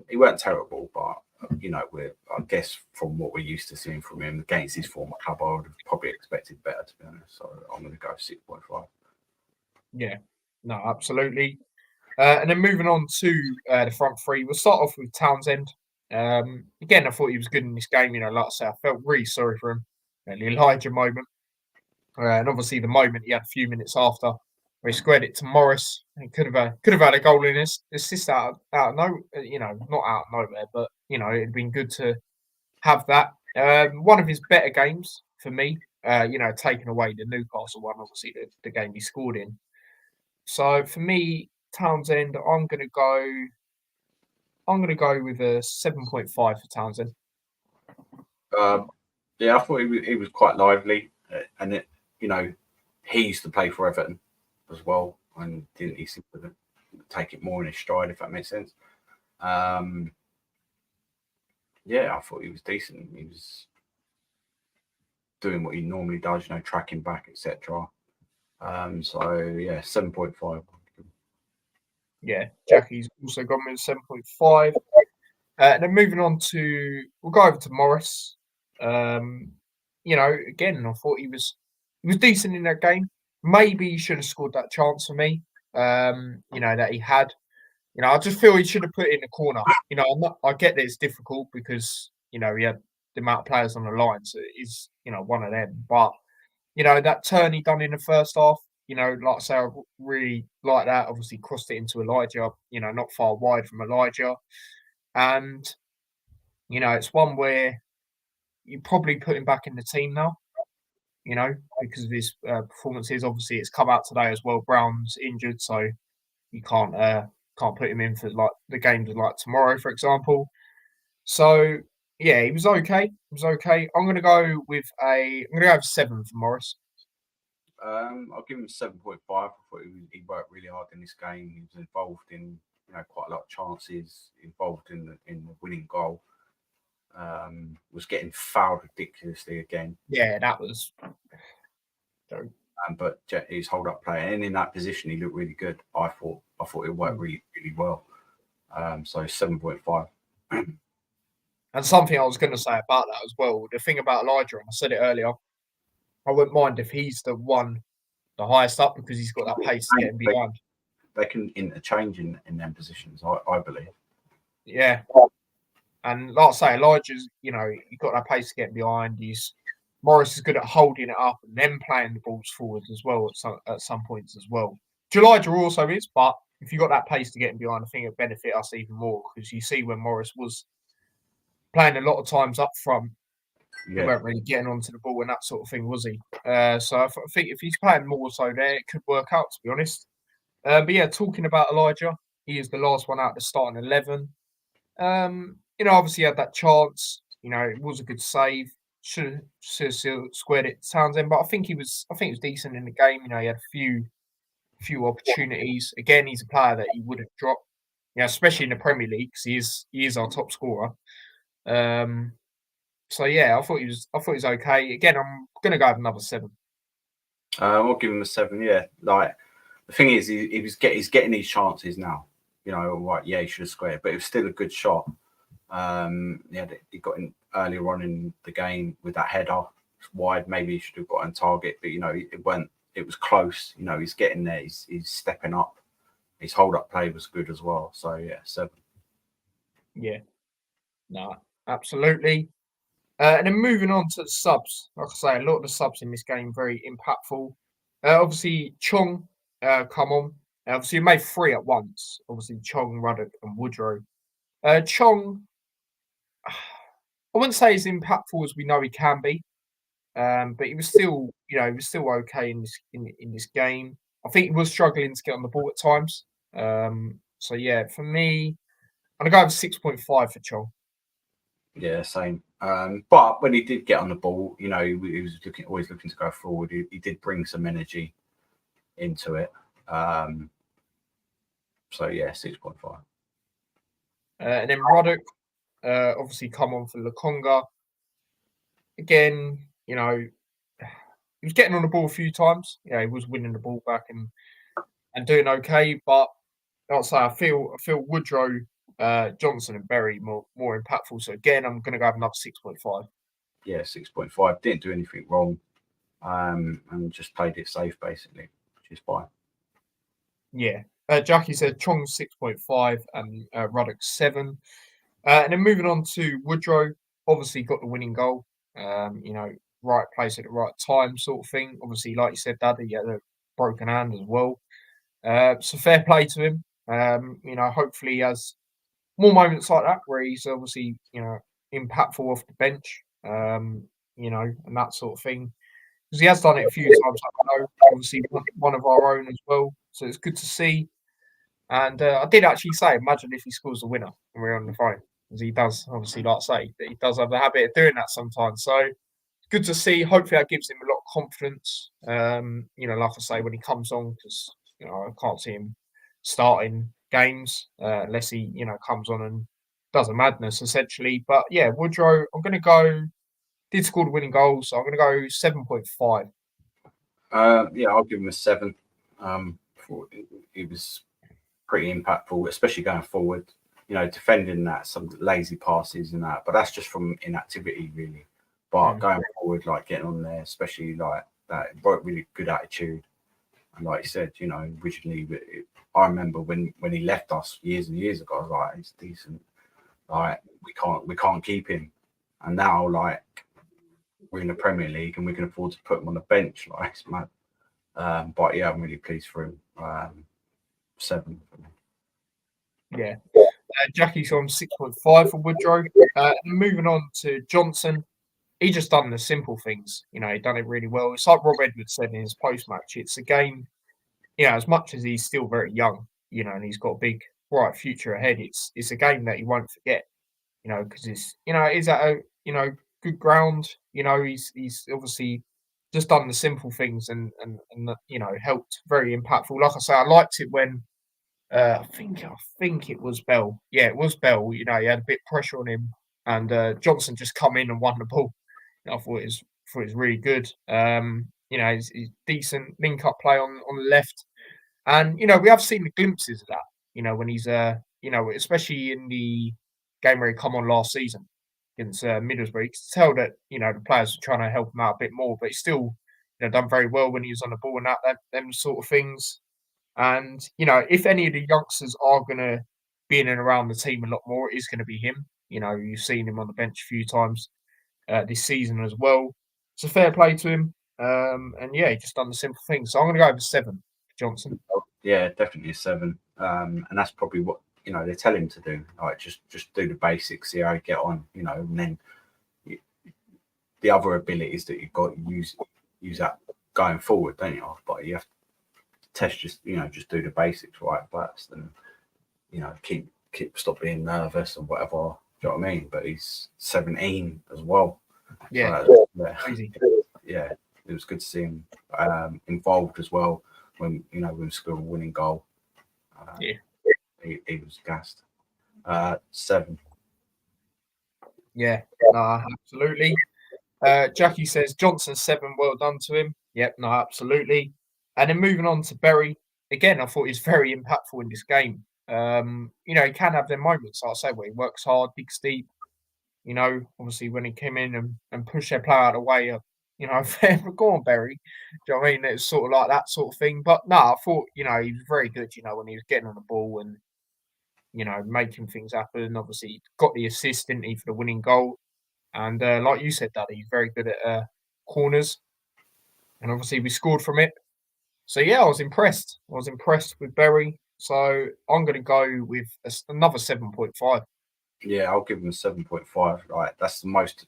He weren't terrible, but I guess from what we're used to seeing from him against his former club, I would have probably expected better, to be honest. So I'm going to go 6.5. Yeah, no, absolutely. And then moving on to the front three, we'll start off with Townsend. Again, I thought he was good in this game. Like I said, I felt really sorry for him. The Elijah moment. And obviously the moment he had a few minutes after, where he squared it to Morris. He could have had a goal in his assist out of not out of nowhere, but it'd been good to have that. One of his better games for me. Taking away the Newcastle one, obviously the game he scored in. So for me, Townsend, I'm gonna go with a 7.5 for Townsend. Yeah, I thought he was quite lively, and he used to play for Everton as well, and didn't he seem to take it more in his stride, if that makes sense. Yeah, I thought he was decent. He was doing what he normally does, tracking back, etc. So yeah, 7.5. Yeah, Jackie's also gone with 7.5. And then moving on we'll go over to Morris. Again, I thought he was decent in that game. Maybe he should have scored that chance for me. That he had. I just feel he should have put it in the corner. I get that it's difficult because he had the amount of players on the line, so it is one of them. But that turn he done in the first half. Like I say, I really like that. Obviously, crossed it into Elijah. Not far wide from Elijah, and it's one where you probably put him back in the team now. Because of his performances. Obviously, it's come out today as well. Brown's injured, so you can't put him in for like the games like tomorrow, for example. So yeah, he was okay. I'm gonna go with a 7 for Morris. I'll give him 7.5. I thought he worked really hard in this game. He was involved in quite a lot of chances, involved in the winning goal. Was getting fouled ridiculously again. Yeah, that was. But his hold up play, and in that position, he looked really good. I thought it worked really, really well. So 7.5. And something I was going to say about that as well. The thing about Elijah, and I said it earlier, I wouldn't mind if he's the highest up, because he's got that pace to get him behind. They can interchange in them positions, I believe. Yeah. And like I say, Elijah's, he got that pace to get behind. Morris is good at holding it up and then playing the balls forward as well at some points as well. Elijah also is, but if you got that pace to get him behind, I think it'd benefit us even more, because you see when Morris was playing a lot of times up front, He weren't really getting onto the ball and that sort of thing, was he? So I think if he's playing more so there, it could work out, to be honest. But yeah, talking about Elijah, he is the last one out of the starting 11. Obviously had that chance. It was a good save. Should have squared it Townsend, but I think he was decent in the game. He had a few opportunities. Again, he's a player that he wouldn't drop. Especially in the Premier League, because he is our top scorer. So yeah, I thought he was okay. Again, I'm gonna go with another 7. I'll give him a 7. Yeah, like the thing is, he's getting these chances now. Right? Yeah, he should have squared, but it was still a good shot. He got in earlier on in the game with that header. It's wide, maybe he should have got on target, but it went. It was close. He's getting there. He's stepping up. His hold-up play was good as well. So yeah, 7. Yeah, no, absolutely. And then moving on to the subs, like I say, a lot of the subs in this game very impactful. Obviously, Chong come on. Obviously, he made 3 at once. Obviously, Chong, Ruddock, and Woodrow. Chong, I wouldn't say as impactful as we know he can be, but he was still, okay in this game. I think he was struggling to get on the ball at times. So yeah, for me, I'm gonna go with 6.5 for Chong. Yeah, same. But when he did get on the ball, he was always looking to go forward. He did bring some energy into it. So yeah, 6.5. And then Ruddock, obviously come on for Lukonga. Again, he was getting on the ball a few times. He was winning the ball back and doing okay. But I'll say I feel Woodrow, Johnson, and Berry more impactful. So again, I'm going to go have another 6.5. Yeah, 6.5. Didn't do anything wrong, and just played it safe basically, which is fine. Yeah. Jackie said Chong 6.5 and Ruddock 7. And then moving on to Woodrow, obviously got the winning goal. Right place at the right time, sort of thing. Obviously, like you said, Daddy, he had a broken hand as well. So fair play to him. Hopefully he has more moments like that where he's obviously, impactful off the bench, and that sort of thing. Because he has done it a few times, I know, obviously one of our own as well. So it's good to see. And I did actually say, imagine if he scores the winner when we're on the phone. Because he does, obviously, like I say, he does have the habit of doing that sometimes. So good to see. Hopefully that gives him a lot of confidence. Like I say, when he comes on, because I can't see him starting games unless he, comes on and does a madness essentially. But yeah, Woodrow, I'm gonna go did score the winning goal, so I'm gonna go 7.5. Yeah, I'll give him a 7. It was pretty impactful, especially going forward. Defending that, some lazy passes and that, but that's just from inactivity, really. But going forward, like getting on there, especially like that, really good attitude. And like you said, originally, I remember when he left us years and years ago, I was like, he's decent. Like we can't keep him, and now like we're in the Premier League and we can afford to put him on the bench. Like it's mad. But yeah, I'm really pleased for him. 7 for me. Yeah. Jackie's on 6.5 for Woodrow. Moving on to Johnson. He just done the simple things. He done it really well. It's like Rob Edwards said in his post-match. It's a game, as much as he's still very young, and he's got a big, bright future ahead, it's a game that he won't forget, because it's at a, good ground. He's obviously just done the simple things and helped very impactful. Like I say, I liked it when I think it was Bell. Yeah, it was Bell. He had a bit of pressure on him, and Johnson just come in and won the ball. I thought it was really good. He's decent link up play on the left, and we have seen the glimpses of that. When he's especially in the game where he come on last season against Middlesbrough, you could tell that the players were trying to help him out a bit more, but he's still done very well when he was on the ball and that them sort of things. And, if any of the youngsters are going to be in and around the team a lot more, it is going to be him. You've seen him on the bench a few times this season as well. It's a fair play to him. And yeah, he just done the simple thing. So I'm going to go over 7 for Johnson. Yeah, definitely a 7. And that's probably what, they tell him to do. Like just do the basics, see how you get on, and then the other abilities that you've got, use that going forward, don't you? But you have to test, just do the basics right first, and stop being nervous and whatever. Do you know what I mean? But he's 17 as well. Yeah, So, crazy. Yeah, it was good to see him involved as well when we scored a winning goal. Yeah, he was gassed. 7. Yeah, no, absolutely. Jackie says Johnson 7, well done to him. Yep, no, absolutely. And then moving on to Berry, again, I thought he's very impactful in this game. He can have their moments, like I say, where he works hard, digs deep. Obviously when he came in and pushed their player out of the way, go on, Berry. Do you know what I mean? It's sort of like that sort of thing. But no, I thought, he was very good, when he was getting on the ball and, making things happen. Obviously, he got the assist, didn't he, for the winning goal. And like you said, Daddy, he's very good at corners. And obviously, we scored from it. So, yeah, I was impressed. I was impressed with Berry. So, I'm going to go with another 7.5. Yeah, I'll give him a 7.5. Right, that's the most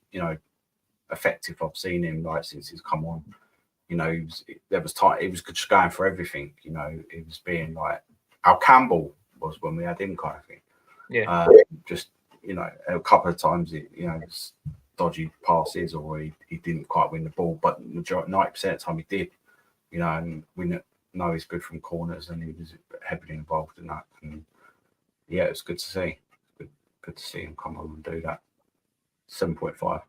effective I've seen him since he's come on. There was time. He was just going for everything. He was being like Al Campbell was when we had him, kind of thing. Yeah. Just a couple of times, dodgy passes, or he didn't quite win the ball, but 90% of the time he did. And we know he's good from corners, and he was heavily involved in that. And yeah, it's good to see. Good to see him come on and do that. 7.5.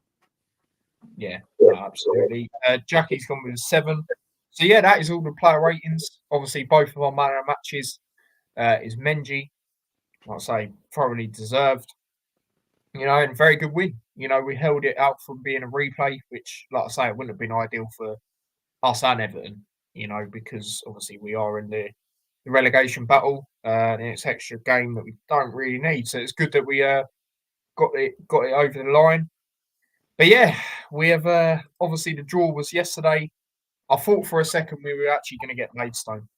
Yeah, absolutely. Jackie's gone with a 7. So yeah, that is all the player ratings. Obviously, both of our man of matches is Menji. Like I say, thoroughly deserved. And very good win. We held it out from being a replay, which, like I say, it wouldn't have been ideal for us and Everton. Because obviously we are in the relegation battle, and it's an extra game that we don't really need. So it's good that we got it over the line. But yeah, we have obviously the draw was yesterday. I thought for a second we were actually going to get Maidstone.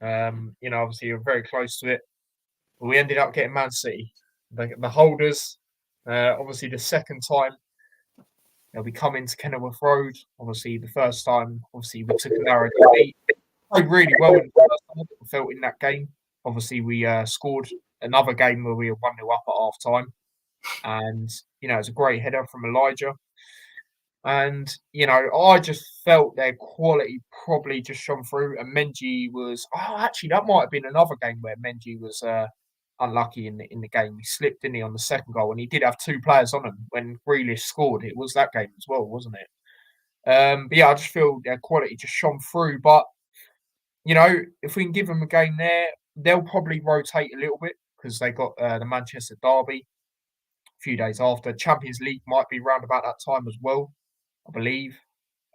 Obviously we were very close to it. But we ended up getting Man City, the holders. Obviously the second time they'll be coming to Kenilworth Road. Obviously the first time, we took a narrow defeat. Played really well in the first half. I felt in that game. Obviously we scored another game where we were 1-0 up at half time. And, it was a great header from Elijah. And, I just felt their quality probably just shone through. And Menji was, actually, that might have been another game where Menji was unlucky in the game. He slipped, didn't he, on the second goal. And he did have 2 players on him when Grealish scored. It was that game as well, wasn't it? But yeah, I just feel their quality just shone through. But, if we can give them a game there, they'll probably rotate a little bit because they got the Manchester derby a few days after. Champions League might be round about that time as well, I believe.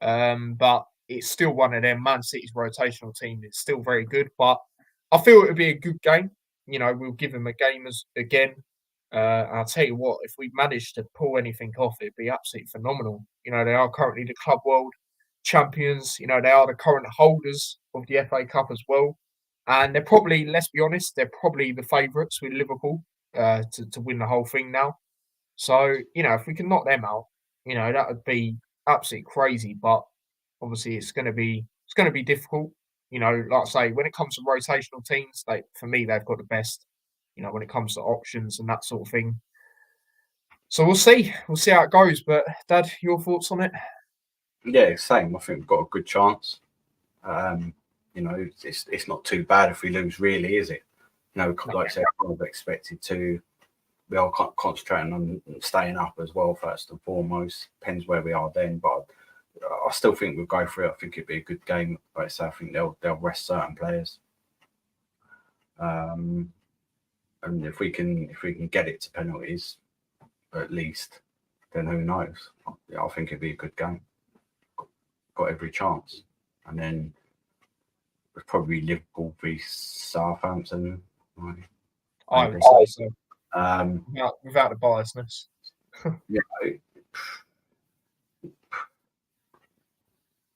But it's still one of them. Man City's rotational team. It's still very good, but I feel it would be a good game. We'll give them a game again. I'll tell you what, if we manage to pull anything off, it'd be absolutely phenomenal. They are currently the Club World champions. They are the current holders of the FA Cup as well. And they're probably, let's be honest, they're probably the favourites with Liverpool to win the whole thing now. So, if we can knock them out, that would be absolutely crazy. But obviously it's going to be difficult. Like I say, when it comes to rotational teams, for me, they've got the best, when it comes to options and that sort of thing. So we'll see. We'll see how it goes. But Dad, your thoughts on it? Yeah, same. I think we've got a good chance. It's not too bad if we lose, really, is it? Like I said, kind of expected to. We are concentrating on staying up as well, first and foremost. Depends where we are then, but I still think we'll go for it. I think it'd be a good game. Like I say, I think they'll rest certain players. And if we can get it to penalties, at least, then who knows? I think it'd be a good game. Got every chance. And then it's probably Liverpool v Southampton. I would say so. Without the biasness. Yeah.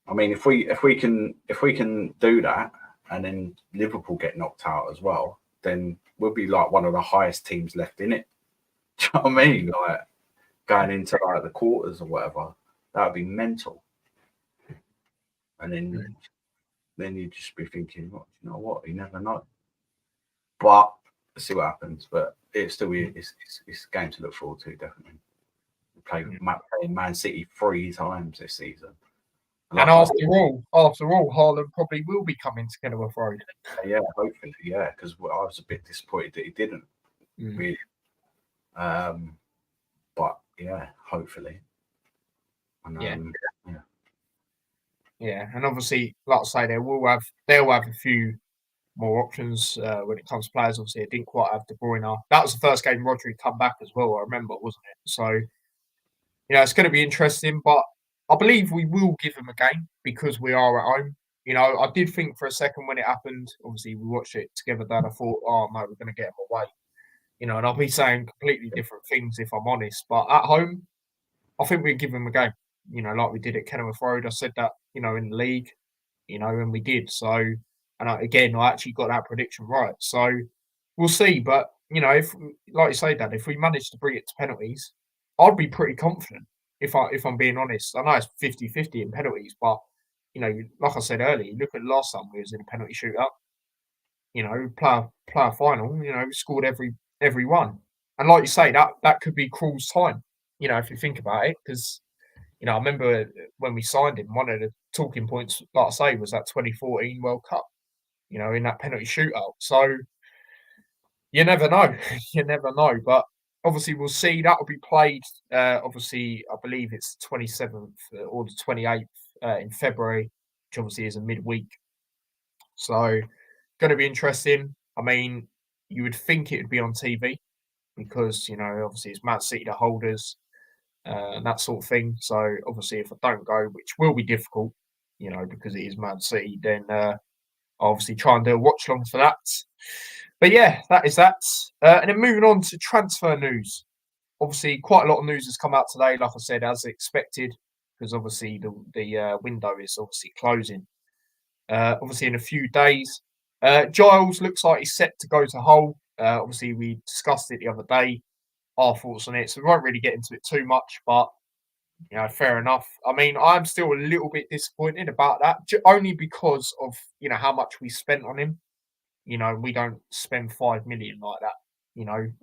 I mean, if we can do that, and then Liverpool get knocked out as well, then we'll be like one of the highest teams left in it. Do you know what I mean? Like going into like the quarters or whatever. That would be mental. And then you'd just be thinking, what, you know what? You never know. But let's see what happens. But it's still it's a game to look forward to, definitely. Playing Man City 3 times this season. And after all, Haaland probably will be coming to Kenilworth Road. Yeah, hopefully, yeah, because I was a bit disappointed that he didn't. Really. But yeah, hopefully. And, yeah, and obviously, like I say, they'll have a few more options when it comes to players. Obviously, it didn't quite have De Bruyne. That was the first game Rodri come back as well. I remember, wasn't it? So, it's going to be interesting. But I believe we will give them a game because we are at home. I did think for a second when it happened. Obviously, we watched it together. Dad, I thought, oh no, we're going to get them away. And I'll be saying completely different things if I'm honest. But at home, I think we'd give them a game. Like we did at Kenilworth Road. I said that, in the league, and we did. So, and I actually got that prediction right. So we'll see. But, if, like you say, Dad, if we manage to bring it to penalties, I'd be pretty confident if I'm being honest. I know it's 50-50 in penalties, but, like I said earlier, look at last time we was in a penalty shootout. Player final, scored every one. And like you say, that could be Krul's time, if you think about it, because I remember when we signed him, one of the talking points, like I say, was that 2014 World Cup, in that penalty shootout. So you never know. You never know. But obviously, we'll see. That will be played, obviously, I believe it's the 27th or the 28th in February, which obviously is a midweek. So going to be interesting. I mean, you would think it would be on TV because, obviously, it's Man City, the holders. And that sort of thing. So obviously, if I don't go, which will be difficult, because it is Man City, then I'll obviously try and do a watch along for that. But yeah, that is that. And then moving on to transfer news. Obviously, quite a lot of news has come out today, like I said, as expected, because obviously the window is obviously closing. Obviously, in a few days, Giles looks like he's set to go to Hull. Obviously, we discussed it the other day. Our thoughts on it, so we won't really get into it too much, but fair enough. I mean, I'm still a little bit disappointed about that, only because of how much we spent on him. We don't spend 5 million like that.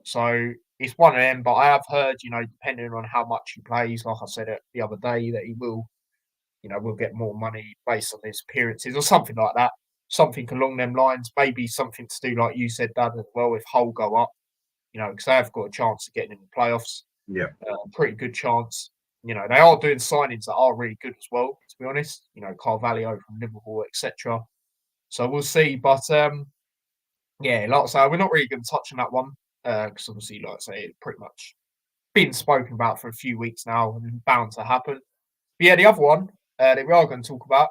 So it's one of them. But I have heard, depending on how much he plays, like I said the other day, that he will, will get more money based on his appearances or something like that. Something along them lines. Maybe something to do, like you said, Dad, as well. If Hull go up. Because they have got a chance of getting in the playoffs. Yeah. Pretty good chance. They are doing signings that are really good as well, to be honest. Carvalho from Liverpool, etc. So we'll see. But, like I say, we're not really going to touch on that one because obviously, like I say, it's pretty much been spoken about for a few weeks now and bound to happen. But yeah, the other one that we are going to talk about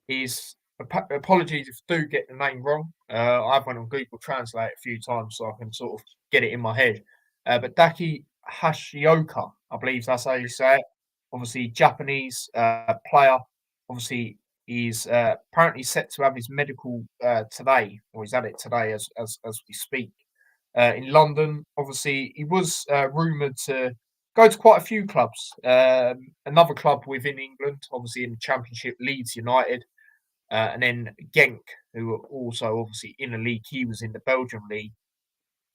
is apologies if I do get the name wrong. I've went on Google Translate a few times so I can sort of get it in my head. But Daiki Hashioka, I believe that's how you say it. Obviously, Japanese player. Obviously, he's apparently set to have his medical today, or he's had it today as we speak. In London, obviously, he was rumoured to go to quite a few clubs. Another club within England, obviously in the Championship, Leeds United. And then Genk, who are also obviously in the league. He was in the Belgian league.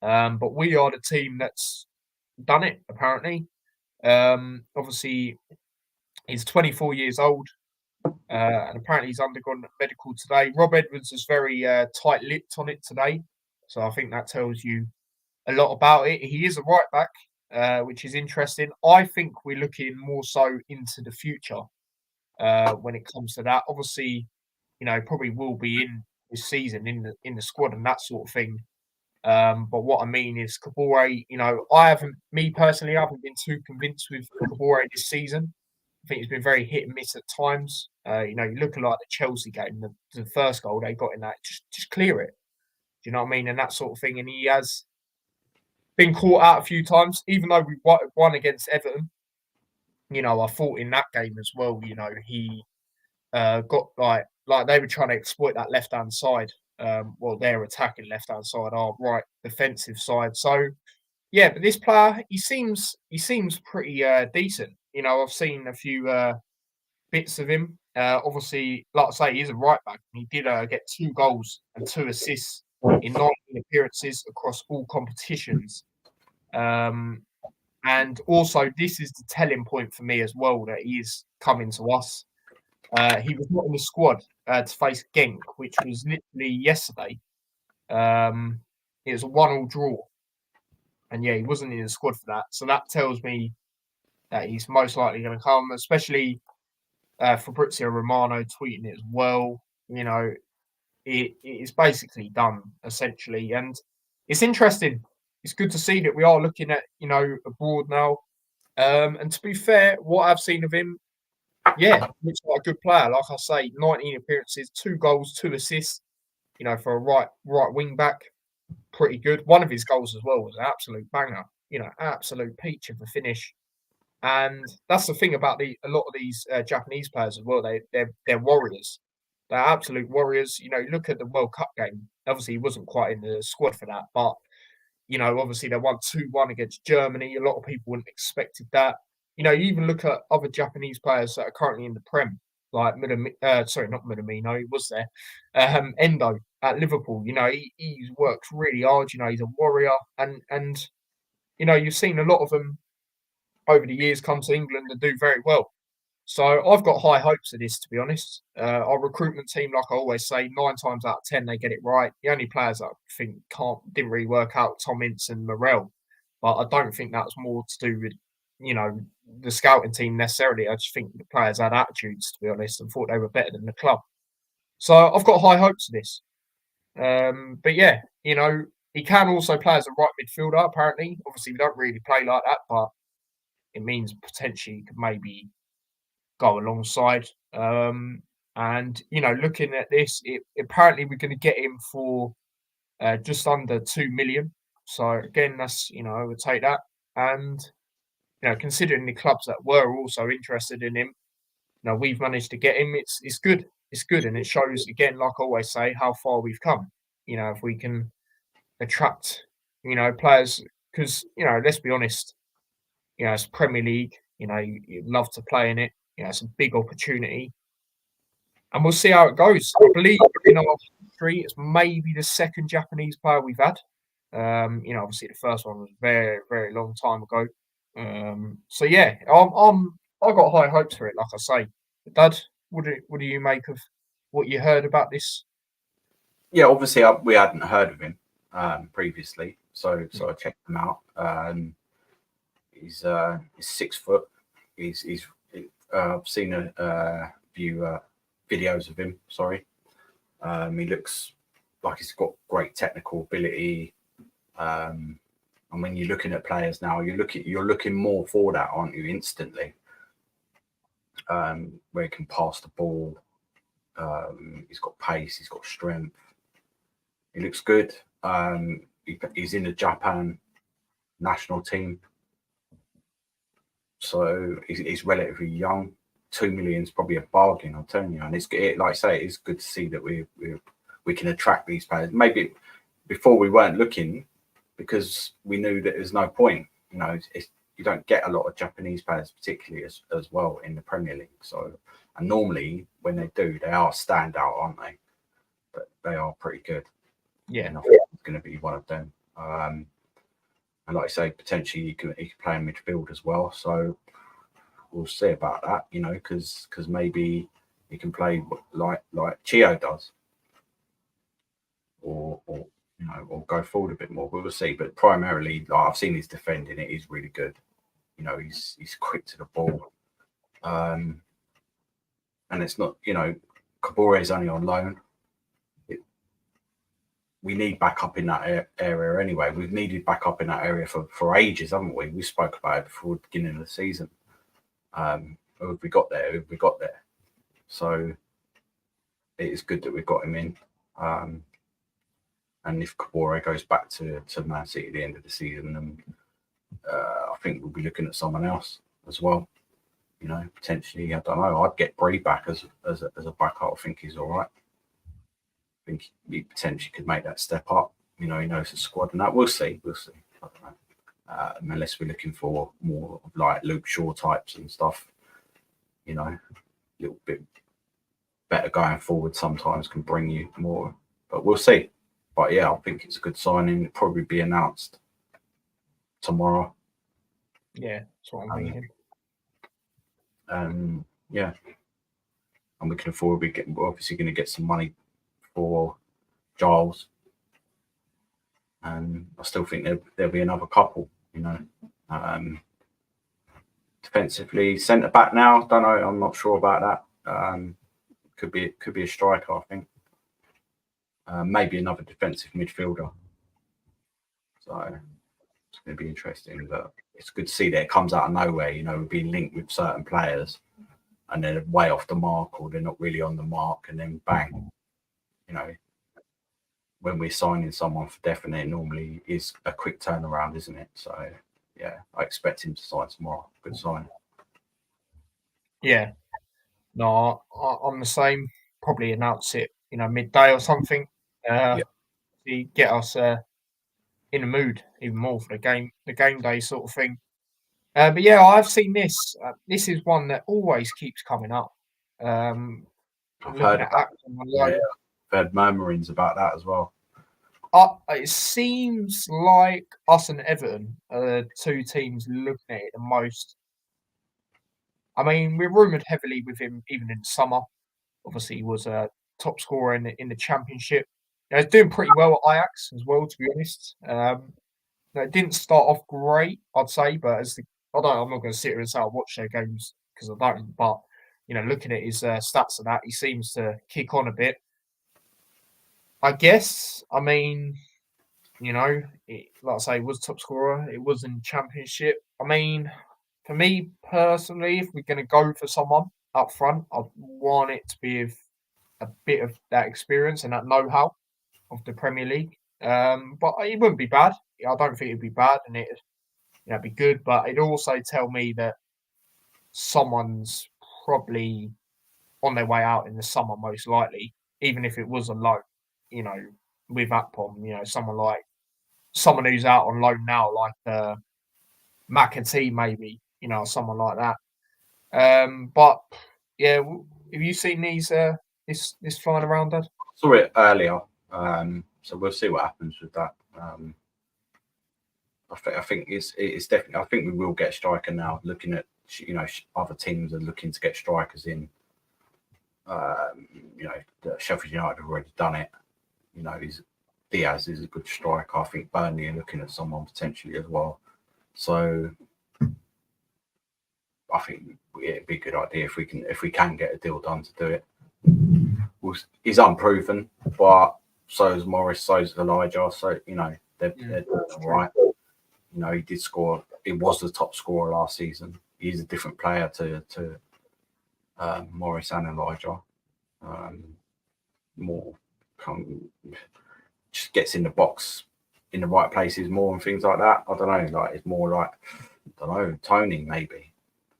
But we are the team that's done it, apparently. Obviously, he's 24 years old. And apparently he's undergone medical today. Rob Edwards is very tight-lipped on it today. So I think that tells you a lot about it. He is a right back, which is interesting. I think we're looking more so into the future when it comes to that. Obviously, probably will be in this season in the squad and that sort of thing. But what I mean is Kabore, me personally, I haven't been too convinced with Kabore this season. I think it's been very hit and miss at times. You look at like the Chelsea game, the first goal they got in that, just clear it. Do you know what I mean? And that sort of thing. And he has been caught out a few times, even though we won against Everton. I thought in that game as well, he got like they were trying to exploit that left hand side. They're attacking left hand side, our right defensive side. So yeah, but this player he seems pretty decent. You know, I've seen a few bits of him. Obviously, like I say, he's a right back. He did get 2 goals and 2 assists in 19 appearances across all competitions. And also, this is the telling point for me as well that he is coming to us. He was not in the squad to face Genk, which was literally yesterday. It was a 1-1 draw. And yeah, he wasn't in the squad for that. So that tells me that he's most likely going to come, especially Fabrizio Romano tweeting it as well. You know, it is basically done essentially, and it's interesting. It's good to see that we are looking at abroad now. And to be fair, what I've seen of him, yeah, looks like a good player. Like I say, 19 appearances, 2 goals, 2 assists. You know, for a right wing back, pretty good. One of his goals as well was an absolute banger. You know, absolute peach of a finish. And that's the thing about a lot of these Japanese players as well. They're warriors. They're absolute warriors. You know, look at the World Cup game. Obviously, he wasn't quite in the squad for that, but obviously they won 2-1 against Germany. A lot of people wouldn't have expected that. You know, you even look at other Japanese players that are currently in the Prem, like not Minamino, he was there. Endo at Liverpool. You know, he works really hard. You know, he's a warrior, and you've seen a lot of them over the years come to England and do very well. So I've got high hopes of this, to be honest. Our recruitment team, like I always say, 9 times out of 10 they get it right. The only players that I think didn't really work out, Tom Ince and Morel, but I don't think that's more to do with the scouting team necessarily. I just think the players had attitudes, to be honest, and thought they were better than the club. So I've got high hopes of this. But yeah, he can also play as a right midfielder. Apparently, obviously we don't really play like that, but it means potentially he could maybe go alongside. And looking at this, apparently we're going to get him for just under 2 million. So again, that's I would take that. And considering the clubs that were also interested in him, we've managed to get him. It's good. It's good, and it shows again, like I always say, how far we've come. If we can attract players, because let's be honest, it's Premier League. You love to play in it. It's a big opportunity. And we'll see how it goes. I believe in our history, it's maybe the second Japanese player we've had. Obviously the first one was very, very long time ago. So yeah, I've got high hopes for it, like I say. Dad, what do you make of what you heard about this? Yeah, obviously we hadn't heard of him previously, so I checked him out. He's 6 foot. I've seen a few videos of him. Sorry, he looks like he's got great technical ability. And when you're looking at players now, you're looking more for that, aren't you? Instantly, where he can pass the ball. He's got pace. He's got strength. He looks good. He's in the Japan national team. So he's relatively young. 2 million is probably a bargain, I'm telling you. And like I say, it's good to see that we can attract these players. Maybe before we weren't looking because we knew that there's no point. You don't get a lot of Japanese players, particularly as well in the Premier League. So, and normally when they do, they are standout, aren't they? But they are pretty good. Yeah, and I think it's going to be one of them. And like I say, potentially he can play in midfield as well. So we'll see about that, because maybe he can play like Chio does, or go forward a bit more. We'll see. But primarily, like I've seen his defending; it is really good. He's quick to the ball, and it's not. Kabore is only on loan. We need backup in that area anyway. We've needed backup in that area for ages, haven't we? We spoke about it before the beginning of the season. Who have we got there? Who have we got there? So it is good that we've got him in. And if Kabore goes back to Man City at the end of the season, then I think we'll be looking at someone else as well. Potentially, I don't know. I'd get Bree back as a backup. I think he's all right. I think he potentially could make that step up. He knows the squad and that. We'll see. I don't know. unless we're looking for more of like Luke Shaw types and stuff. You know, a little bit better going forward sometimes can bring you more, but we'll see. But yeah, I think it's a good signing. It'll probably be announced tomorrow. Yeah, that's what I'm thinking. Yeah, I'm looking forward. We're obviously going to get some money for Giles, and I still think there'll be another couple. You know, defensively, centre back now. Don't know. I'm not sure about that. Could be a striker. I think maybe another defensive midfielder. So it's going to be interesting. But it's good to see that it comes out of nowhere. You know, we're being linked with certain players, and they're way off the mark, or they're not really on the mark, and then bang. You know, when we're signing someone for definite, it normally is a quick turnaround, isn't it? So yeah, I expect him to sign tomorrow. Good sign. Yeah. No, I'm the same. Probably announce it, midday or something. To get us in the mood even more for the game day sort of thing. But yeah, I've seen this. This is one that always keeps coming up. I've Looking heard at about. Acton, Yeah, I've heard murmurings about that as well. it seems like us and Everton are the two teams looking at it the most. I mean, we're rumoured heavily with him even in the summer. Obviously, he was a top scorer in the Championship. He's doing pretty well at Ajax as well, to be honest. It didn't start off great, I'd say, but I'm not going to sit here and say I watch their games because I don't. But looking at his stats and that, he seems to kick on a bit. I guess. I mean, like I say, he was top scorer. It was in Championship. I mean, for me personally, if we're going to go for someone up front, I'd want it to be a bit of that experience and that know-how of the Premier League. But it wouldn't be bad. I don't think it'd be bad, and it'd be good. But it'd also tell me that someone's probably on their way out in the summer, most likely, even if it was a loan. With Akpom, someone who's out on loan now, like McAtee, maybe, someone like that. But yeah, have you seen this flying around, Dad? Saw it earlier, so we'll see what happens with that. I think it's definitely. I think we will get a striker now. Looking at other teams are looking to get strikers in. Sheffield United have already done it. Diaz is a good striker. I think Burnley are looking at someone potentially as well. So I think it'd be a good idea if we can get a deal done to do it. He's unproven, but so is Morris, so is Elijah. So they're doing all right. He did score. He was the top scorer last season. He's a different player to Morris and Elijah. Just gets in the box in the right places more and things like that. I don't know. Like it's more like Tony maybe,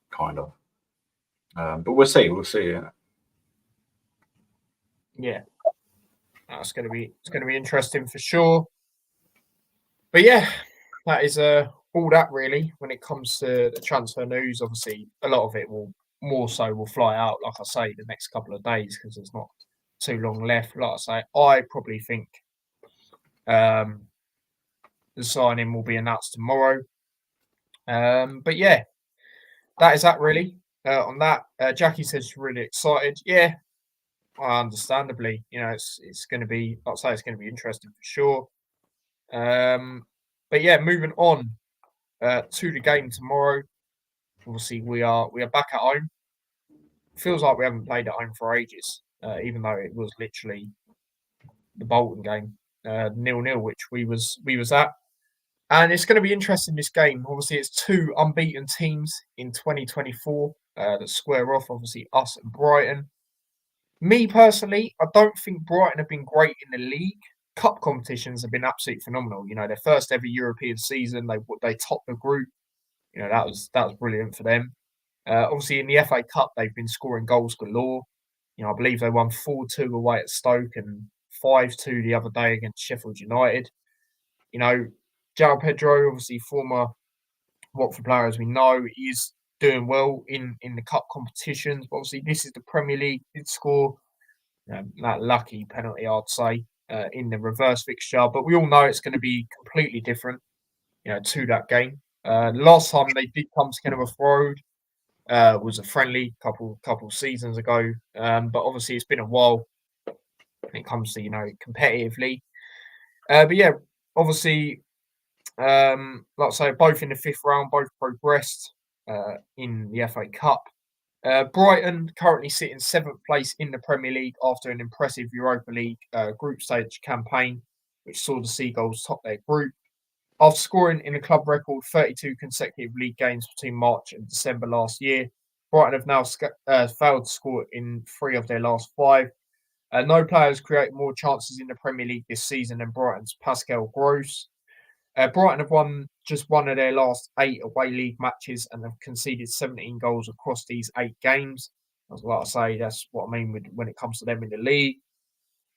kind of. But we'll see. We'll see. Yeah, it's going to be interesting for sure. But yeah, that is all that really when it comes to the transfer news. Obviously, a lot of it will fly out, like I say, the next couple of days because there's not too long left. Like I say, I probably think the signing will be announced tomorrow. But yeah, that is that really. On that, Jackie says she's really excited. Yeah, understandably, it's going to be. Like I say, it's going to be interesting for sure. But yeah, moving on to the game tomorrow. Obviously, we are back at home. Feels like we haven't played at home for ages, even though it was literally the Bolton game, 0-0, which we was at. And it's going to be interesting, this game. Obviously, it's two unbeaten teams in 2024 that square off, obviously, us and Brighton. Me, personally, I don't think Brighton have been great in the league. Cup competitions have been absolutely phenomenal. Their first ever European season, they topped the group. That was brilliant for them. Obviously, in the FA Cup, they've been scoring goals galore. I believe they won 4-2 away at Stoke and 5-2 the other day against Sheffield United. João Pedro, obviously former Watford player, as we know, is doing well in the cup competitions. But obviously, this is the Premier League. Did score that lucky penalty, I'd say, in the reverse fixture. But we all know it's going to be completely different, to that game. Last time they did come to Kenilworth Road was a friendly couple seasons ago. But obviously, it's been a while when it comes to competitively. But yeah, obviously, like I say, both in the fifth round, both progressed in the FA Cup. Brighton currently sitting seventh place in the Premier League after an impressive Europa League group stage campaign, which saw the Seagulls top their group. After scoring in a club record 32 consecutive league games between March and December last year, Brighton have now failed to score in 3 of their last 5. No players create more chances in the Premier League this season than Brighton's Pascal Gross. Brighton have just one of their last 8 away league matches and have conceded 17 goals across these 8 games. Like I say, that's what I mean when it comes to them in the league.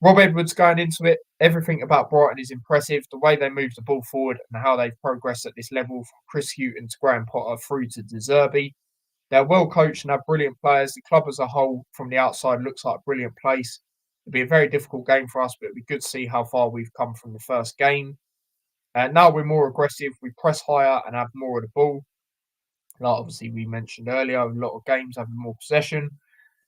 Rob Edwards going into it, everything about Brighton is impressive. The way they move the ball forward and how they've progressed at this level, from Chris Hughton to Graham Potter through to De Zerbi. They're well coached and have brilliant players. The club as a whole, from the outside, looks like a brilliant place. It'll be a very difficult game for us, but it'll be good to see how far we've come from the first game. Now we're more aggressive. We press higher and have more of the ball. Like obviously we mentioned earlier, a lot of games having more possession.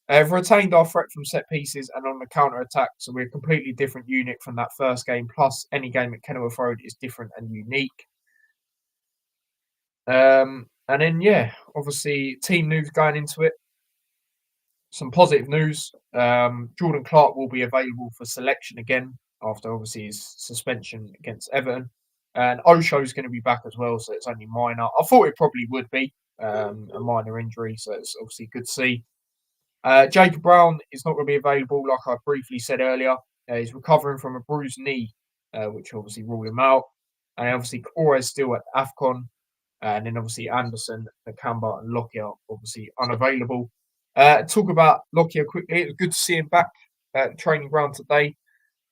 We've retained our threat from set pieces and on the counter attack, so we're a completely different unit from that first game. Plus, any game at Kenilworth Road is different and unique. And then, obviously, team news going into it. Some positive news. Jordan Clark will be available for selection again after obviously his suspension against Everton. And Osho is going to be back as well, so it's only minor. I thought it probably would be a minor injury, so it's obviously good to see. Jacob Brown is not going to be available, like I briefly said earlier. He's recovering from a bruised knee, which obviously ruled him out. And obviously, Kora is still at AFCON. And then obviously Anderson, Nakamba, and Lockyer obviously unavailable. Talk about Lockyer quickly. It was good to see him back at the training ground today,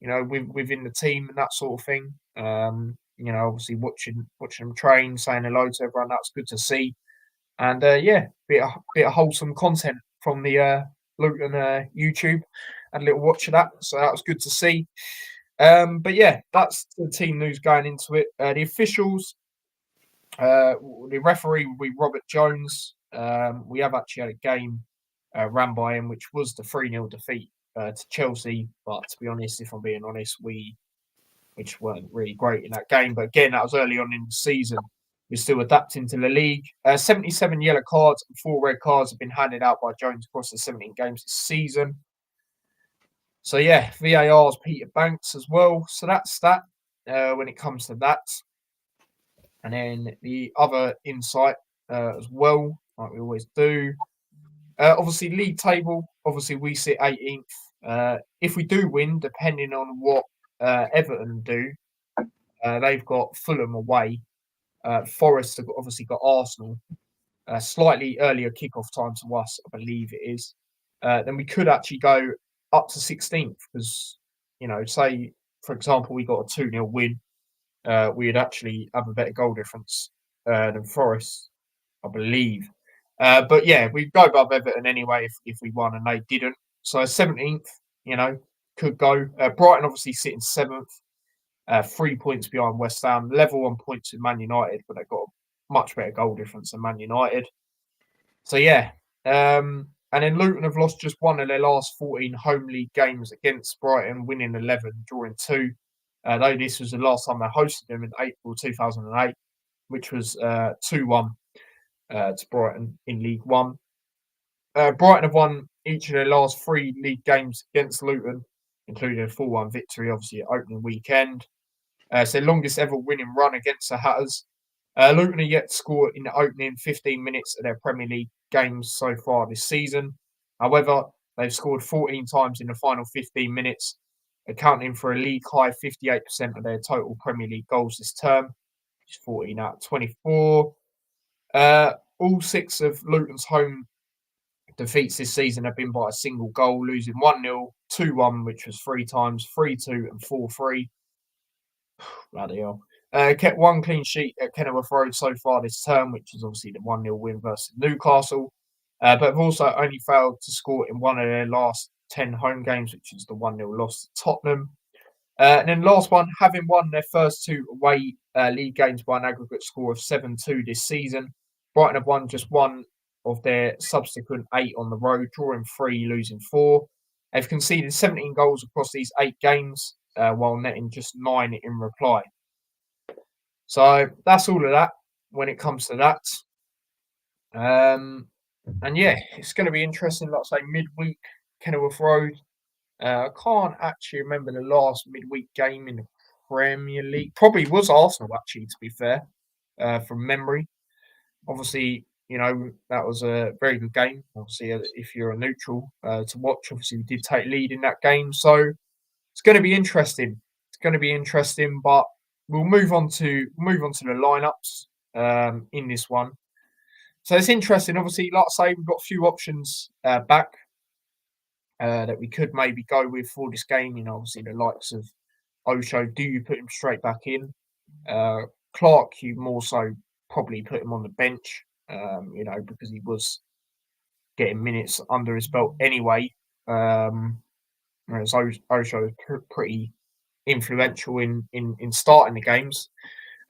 within the team and that sort of thing. Obviously watching them train, saying hello to everyone. That's good to see. And bit of wholesome content from the Luton YouTube. Had a little watch of that, so that was good to see. But yeah, that's the team news going into it. The officials, the referee will be Robert Jones. We have actually had a game ran by him, which was the 3-0 defeat to Chelsea. But to be honest, if I'm being honest, which weren't really great in that game. But again, that was early on in the season. We're still adapting to the league. 77 yellow cards and 4 red cards have been handed out by Jones across the 17 games this season. So yeah, VAR's Peter Banks as well. So that's that when it comes to that. And then the other insight as well, like we always do. Obviously, league table. Obviously, we sit 18th. If we do win, depending on what Everton do, they've got Fulham away. Forest have obviously got Arsenal. Slightly earlier kickoff time to us, I believe it is. Then we could actually go up to 16th because, say, for example, we got a 2-0 win. We'd actually have a better goal difference than Forest, I believe. But yeah, we'd go above Everton anyway if we won and they didn't. So 17th, could go. Brighton obviously sitting 7th. 3 points behind West Ham, level on points with Man United, but they've got a much better goal difference than Man United. So yeah, and then Luton have lost just one of their last 14 home league games against Brighton, winning 11, drawing 2. Though this was the last time they hosted them in April 2008, which was 2-1 to Brighton in League One. Brighton have won each of their last 3 league games against Luton, including a 4-1 victory, obviously, at opening weekend. It's their longest ever winning run against the Hatters. Luton are yet to score in the opening 15 minutes of their Premier League games so far this season. However, they've scored 14 times in the final 15 minutes, accounting for a league high 58% of their total Premier League goals this term, which is 14 out of 24. All 6 of Luton's home defeats this season have been by a single goal, losing 1-0, 2-1, which was 3 times, 3-2 and 4-3. Bloody hell. Kept one clean sheet at Kenilworth Road so far this term, which is obviously the 1-0 win versus Newcastle. But have also only failed to score in one of their last 10 home games, which is the 1-0 loss to Tottenham. And then last one, having won their first 2 away league games by an aggregate score of 7-2 this season, Brighton have won just 1 of their subsequent 8 on the road, drawing 3, losing 4. They've conceded 17 goals across these 8 games, while netting just 9 in reply. So that's all of that when it comes to that. And yeah, it's going to be interesting. Like I say, midweek, Kenilworth Road. I can't actually remember the last midweek game in the Premier League. Probably was Arsenal, actually, to be fair, from memory. Obviously, that was a very good game. Obviously, if you're a neutral to watch, obviously we did take lead in that game. So it's going to be interesting. It's going to be interesting, but we'll move on to the lineups in this one. So it's interesting. Obviously, like I say, we've got a few options back that we could maybe go with for this game. Obviously the likes of Osho, do you put him straight back in? Clark, you more so probably put him on the bench, because he was getting minutes under his belt anyway. Whereas Osho is pretty influential in starting the games.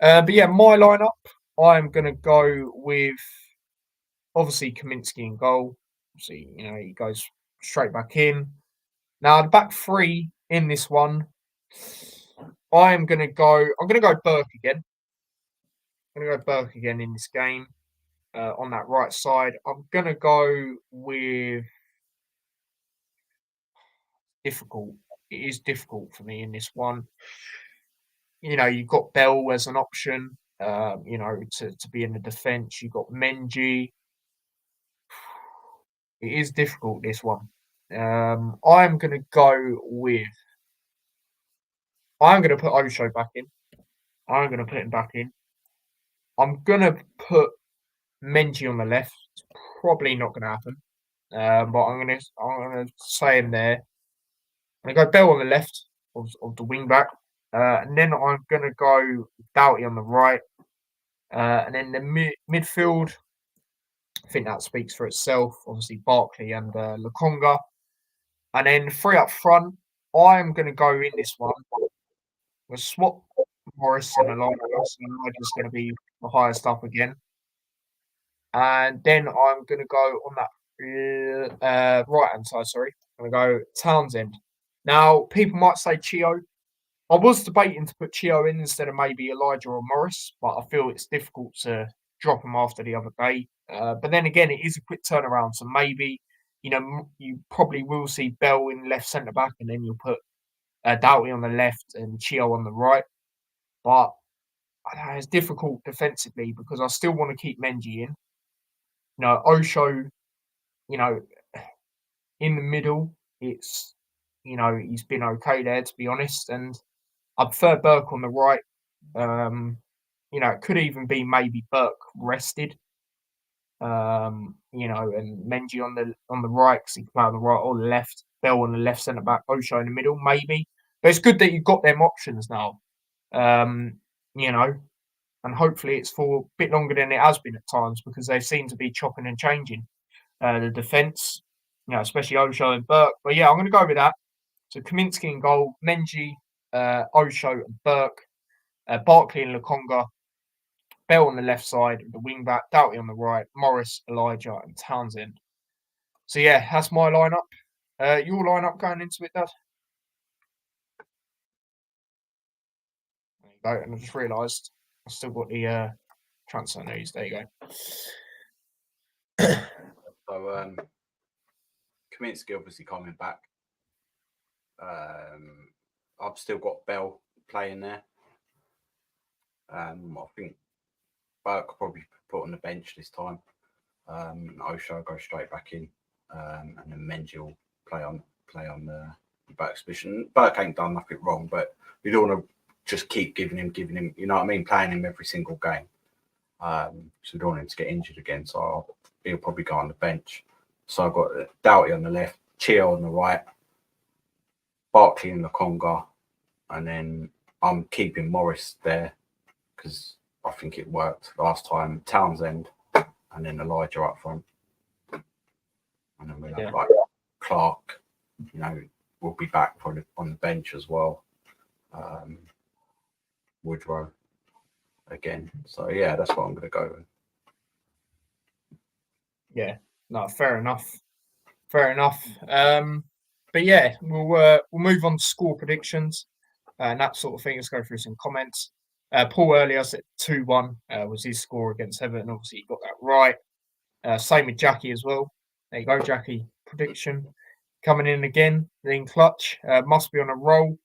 But yeah, my lineup, I'm going to go with obviously Kaminsky in goal. Obviously, he goes straight back in. Now the back 3 in this one, I'm gonna go Burke again. I'm gonna go Burke again in this game on that right side. I'm gonna go with difficult. It is difficult for me in this one. You've got Bell as an option. To be in the defence. You've got Menji. It is difficult, this one. I'm going to go with. I'm going to put Osho back in. I'm going to put him back in. I'm going to put Menji on the left. It's probably not going to happen. But I'm going to say him there. I'm going to go Bell on the left of the wing back. And then I'm going to go Doughty on the right. And then the midfield, I think that speaks for itself. Obviously, Barkley and Lukonga. And then 3 up front, I'm going to go in this one. We'll swap Morris and Elijah. So Elijah's going to be the highest up again. And then I'm going to go on that right-hand side, sorry. I'm going to go Townsend. Now, people might say Chio. I was debating to put Chio in instead of maybe Elijah or Morris, but I feel it's difficult to drop him after the other day. But then again, it is a quick turnaround. So maybe, you probably will see Bell in left centre-back and then you'll put Doughty on the left and Chio on the right. But it's difficult defensively because I still want to keep Menji in. Osho, in the middle, it's, he's been okay there, to be honest. And I prefer Burke on the right. It could even be maybe Burke rested. And Menji on the right because he can play on the right or the left. Bell on the left centre back, Osho in the middle, maybe. But it's good that you've got them options now. And hopefully it's for a bit longer than it has been at times because they seem to be chopping and changing the defence, especially Osho and Burke. But yeah, I'm going to go with that. So Kaminsky in goal, Menji, Osho and Burke, Barkley and Lukonga, Bell on the left side, the wing back, Doughty on the right, Morris, Elijah and Townsend. So yeah, that's my lineup. Your lineup going into it, Dad? There you go. And I just realised I've still got the transfer news. There you go. So Kaminsky obviously coming back. I've still got Bell playing there. I think Burke probably put on the bench this time. Osho go straight back in, and then Menji will play on the back position. Burke ain't done nothing wrong, but we don't want to just keep giving him, you know what I mean, playing him every single game. So we don't want him to get injured again. So he'll probably go on the bench. So I've got Doughty on the left, Chio on the right, Barkley in the Conga, and then I'm keeping Morris there because I think it worked last time. Townsend and then Elijah up front, and then we'll have like Clark. You know, will be back on the bench as well. Woodrow again. So yeah, that's what I'm going to go with. Yeah, no, fair enough. Fair enough. But yeah, we'll move on to score predictions and that sort of thing. Let's go through some comments. Paul earlier said 2-1 was his score against Everton. Obviously, he got that right. Same with Jackie as well. There you go, Jackie. Prediction coming in again. Then clutch. Must be on a roll.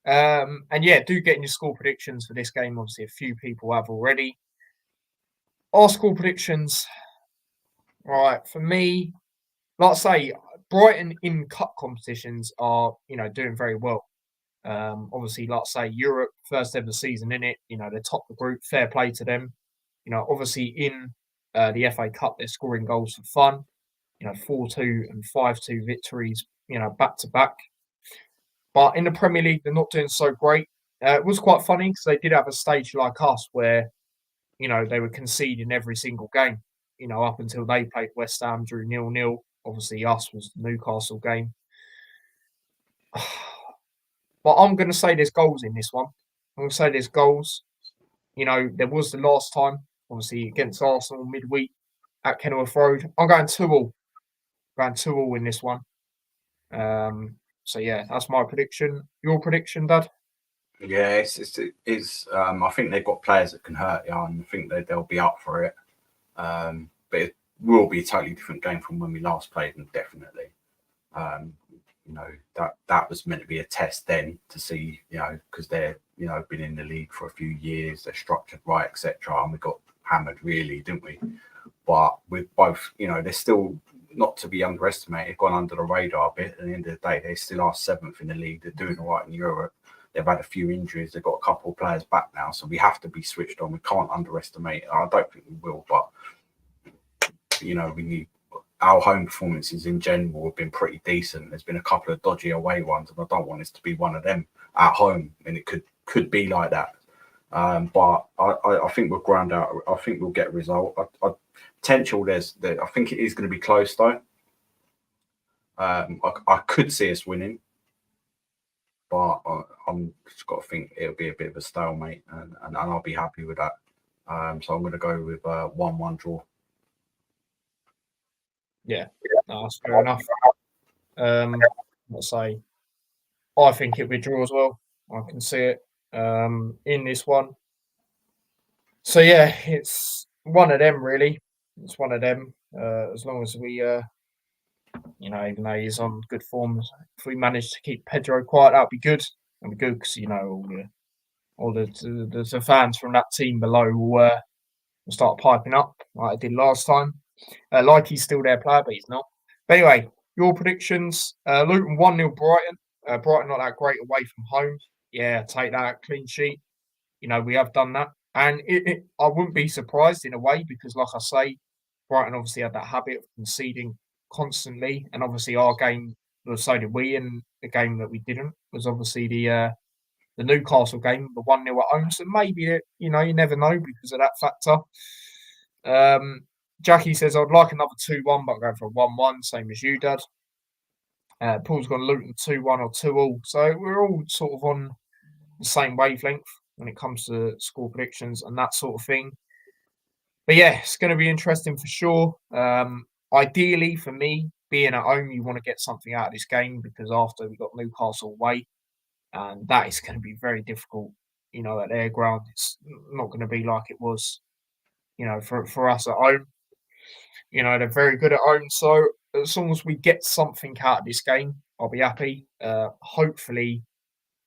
And yeah, do get in your score predictions for this game. Obviously, a few people have already. Our score predictions. All right, for me, like I say, Brighton in cup competitions are, doing very well. Obviously, like I say, Europe, first ever season in it, they top the group, fair play to them. Obviously in the FA Cup, they're scoring goals for fun. 4-2 and 5-2 victories, back to back. But in the Premier League, they're not doing so great. It was quite funny because they did have a stage like us where, they were conceding every single game, up until they played West Ham, drew 0-0. Obviously, us was the Newcastle game. But I'm going to say there's goals in this one. I'm going to say there's goals. There was the last time, obviously, against Arsenal midweek at Kenilworth Road. I'm going 2-2. Going 2-2 in this one. So, yeah, that's my prediction. Your prediction, Dad? Yeah, it's I think they've got players that can hurt you, and I think they'll be up for it. But it will be a totally different game from when we last played them, definitely. That was meant to be a test then to see, because they're, been in the league for a few years, they're structured right, etc. And we got hammered, really, didn't we? But with both, they're still not to be underestimated, gone under the radar a bit. At the end of the day, they still are 7th in the league. They're doing all right in Europe. They've had a few injuries. They've got a couple of players back now, so we have to be switched on. We can't underestimate. I don't think we will, but we need. Our home performances in general have been pretty decent. There's been a couple of dodgy away ones, and I don't want this to be one of them at home. And it could be like that. But I think we'll ground out. I think we'll get a result. Potential I think it is going to be close though. I could see us winning, but I'm just got to think it'll be a bit of a stalemate, and I'll be happy with that. So I'm going to go with 1-1 draw. Yeah, that's fair enough. Let's say, I think it'll be a draw as well. I can see it in this one. So yeah, it's one of them really. It's one of them. As long as we, even though he's on good form, if we manage to keep Pedro quiet, that'd be good. That'd be good because all the fans from that team below will start piping up like I did last time. Like he's still their player, but he's not. But anyway, your predictions. Luton 1-0 Brighton. Brighton not that great away from home. Yeah, take that. Clean sheet. We have done that. And I wouldn't be surprised in a way because, like I say, Brighton obviously had that habit of conceding constantly. And obviously our game, so did we. And the game that we didn't was obviously the Newcastle game, the 1-0 at home. So maybe, you never know because of that factor. Jackie says, I'd like another 2-1, but I'm going for a 1-1, same as you, Dad. Paul's gone Luton 2-1 or 2-2. So we're all sort of on the same wavelength when it comes to score predictions and that sort of thing. But yeah, it's going to be interesting for sure. Ideally, for me, being at home, you want to get something out of this game because after we got Newcastle away, and that is going to be very difficult, at their ground. It's not going to be like it was, for us at home. They're very good at home. So as long as we get something out of this game, I'll be happy. Hopefully,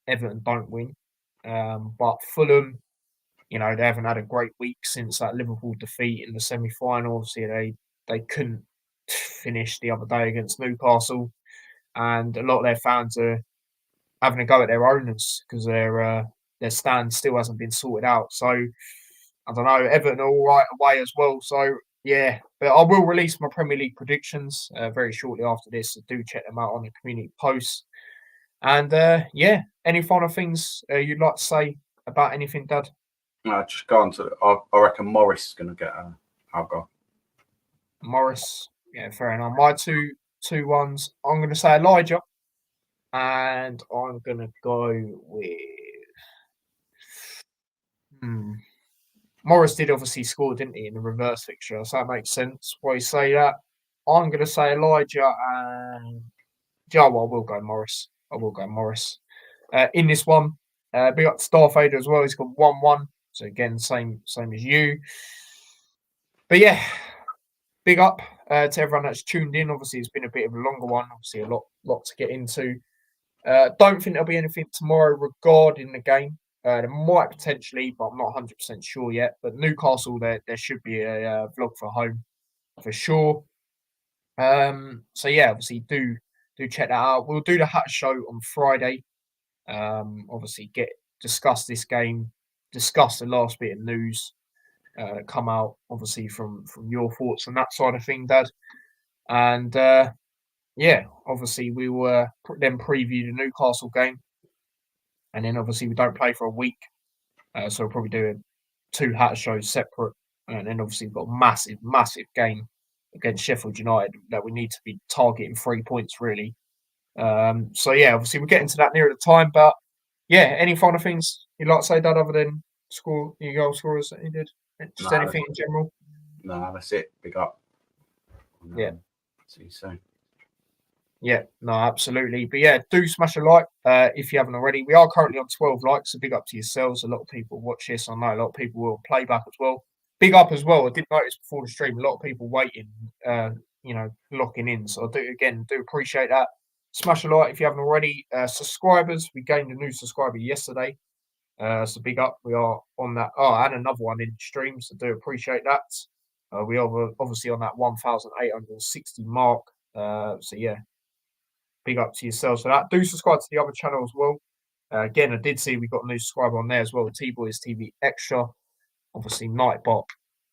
Everton don't win. But Fulham, they haven't had a great week since that Liverpool defeat in the semi-final. Obviously, they couldn't finish the other day against Newcastle. And a lot of their fans are having a go at their owners because their stand still hasn't been sorted out. So, I don't know, Everton are all right away as well. So, yeah, but I will release my Premier League predictions very shortly after this. So do check them out on the community posts. And, yeah, any final things you'd like to say about anything, Dad? Just go on to. I reckon Morris is going to get our goal. Morris, yeah, fair enough. My two ones. I'm going to say Elijah, and I'm going to go with. Morris did obviously score, didn't he, in the reverse fixture? So that makes sense. Why you say that? I'm going to say Elijah, and I will go Morris. In this one, big up to Starfader as well. He's got 1-1. So again, same as you. But yeah, big up to everyone that's tuned in. Obviously, it's been a bit of a longer one. Obviously, a lot to get into. Don't think there'll be anything tomorrow regarding the game. There might potentially, but I'm not 100% sure yet. But Newcastle, there should be a vlog for home for sure. So yeah, obviously do check that out. We'll do the Hat Show on Friday. Obviously discuss this game, discuss the last bit of news come out, obviously from your thoughts on that side of thing, Dad. And yeah, obviously we will then preview the Newcastle game, and then obviously we don't play for a week, so we'll probably do 2 Hat Shows separate, and then obviously we've got a massive game against Sheffield United that we need to be targeting 3 points really. So yeah, obviously we're getting to that nearer the time, but yeah, any final things you'd like to say, Dad, other than your goal scorers that you did? Just anything in general? No, that's it. Big up. Yeah. See you soon. Yeah, no, absolutely. But yeah, do smash a like if you haven't already. We are currently on 12 likes, so big up to yourselves. A lot of people watch this. I know a lot of people will play back as well. Big up as well. I did notice before the stream, a lot of people waiting, locking in. So I do appreciate that. Smash a like if you haven't already. Subscribers, we gained a new subscriber yesterday. So big up. We are on that. Oh, and another one in stream, so do appreciate that. We are obviously on that 1,860 mark. So yeah, big up to yourselves for that. Do subscribe to the other channel as well. Again, I did see we got a new subscriber on there as well, T-Boys TV Extra. Obviously, Nightbot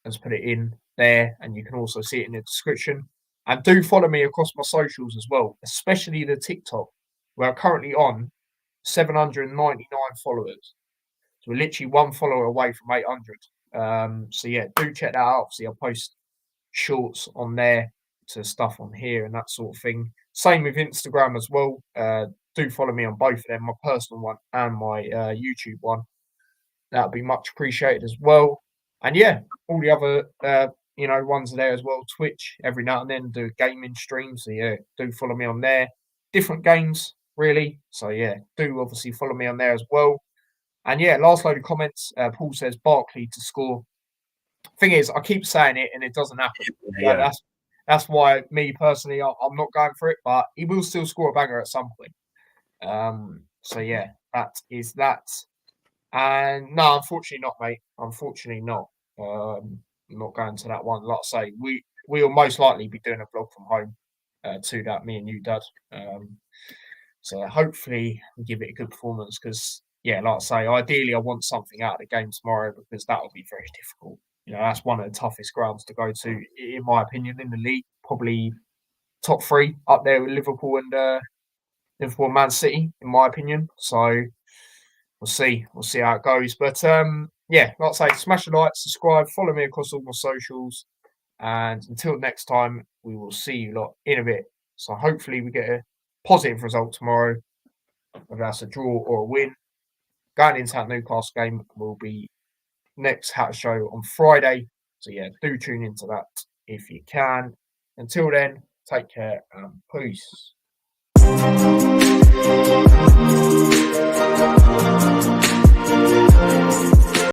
has put it in there, and you can also see it in the description. And do follow me across my socials as well, especially the TikTok, where I'm currently on 799 followers. So we're literally 1 follower away from 800. So yeah, do check that out. Obviously, I'll post shorts on there to stuff on here and that sort of thing. Same with Instagram as well. Do follow me on both of them, my personal one and my YouTube one. That would be much appreciated as well. And yeah, all the other ones are there as well. Twitch every now and then do gaming streams. So yeah, do follow me on there. Different games really. So yeah, do obviously follow me on there as well. And yeah, last load of comments. Paul says Barkley to score. Thing is, I keep saying it and it doesn't happen. Yeah. That's why me personally, I'm not going for it. But he will still score a banger at some point. So yeah, that is that. And no, unfortunately not, mate. Unfortunately not. I'm not going to that one. Like I say, we will most likely be doing a vlog from home to that, me and you, Dad. So hopefully we give it a good performance because, yeah, like I say, ideally I want something out of the game tomorrow because that will be very difficult. That's one of the toughest grounds to go to, in my opinion, in the league. Probably top 3 up there with Liverpool and Man City, in my opinion. So we'll see how it goes. But yeah, like I say, smash the like, subscribe, follow me across all my socials. And until next time, we will see you lot in a bit. So hopefully we get a positive result tomorrow, whether that's a draw or a win. Going into that Newcastle game will be next Hat Show on Friday. So yeah, do tune into that if you can. Until then, take care and peace.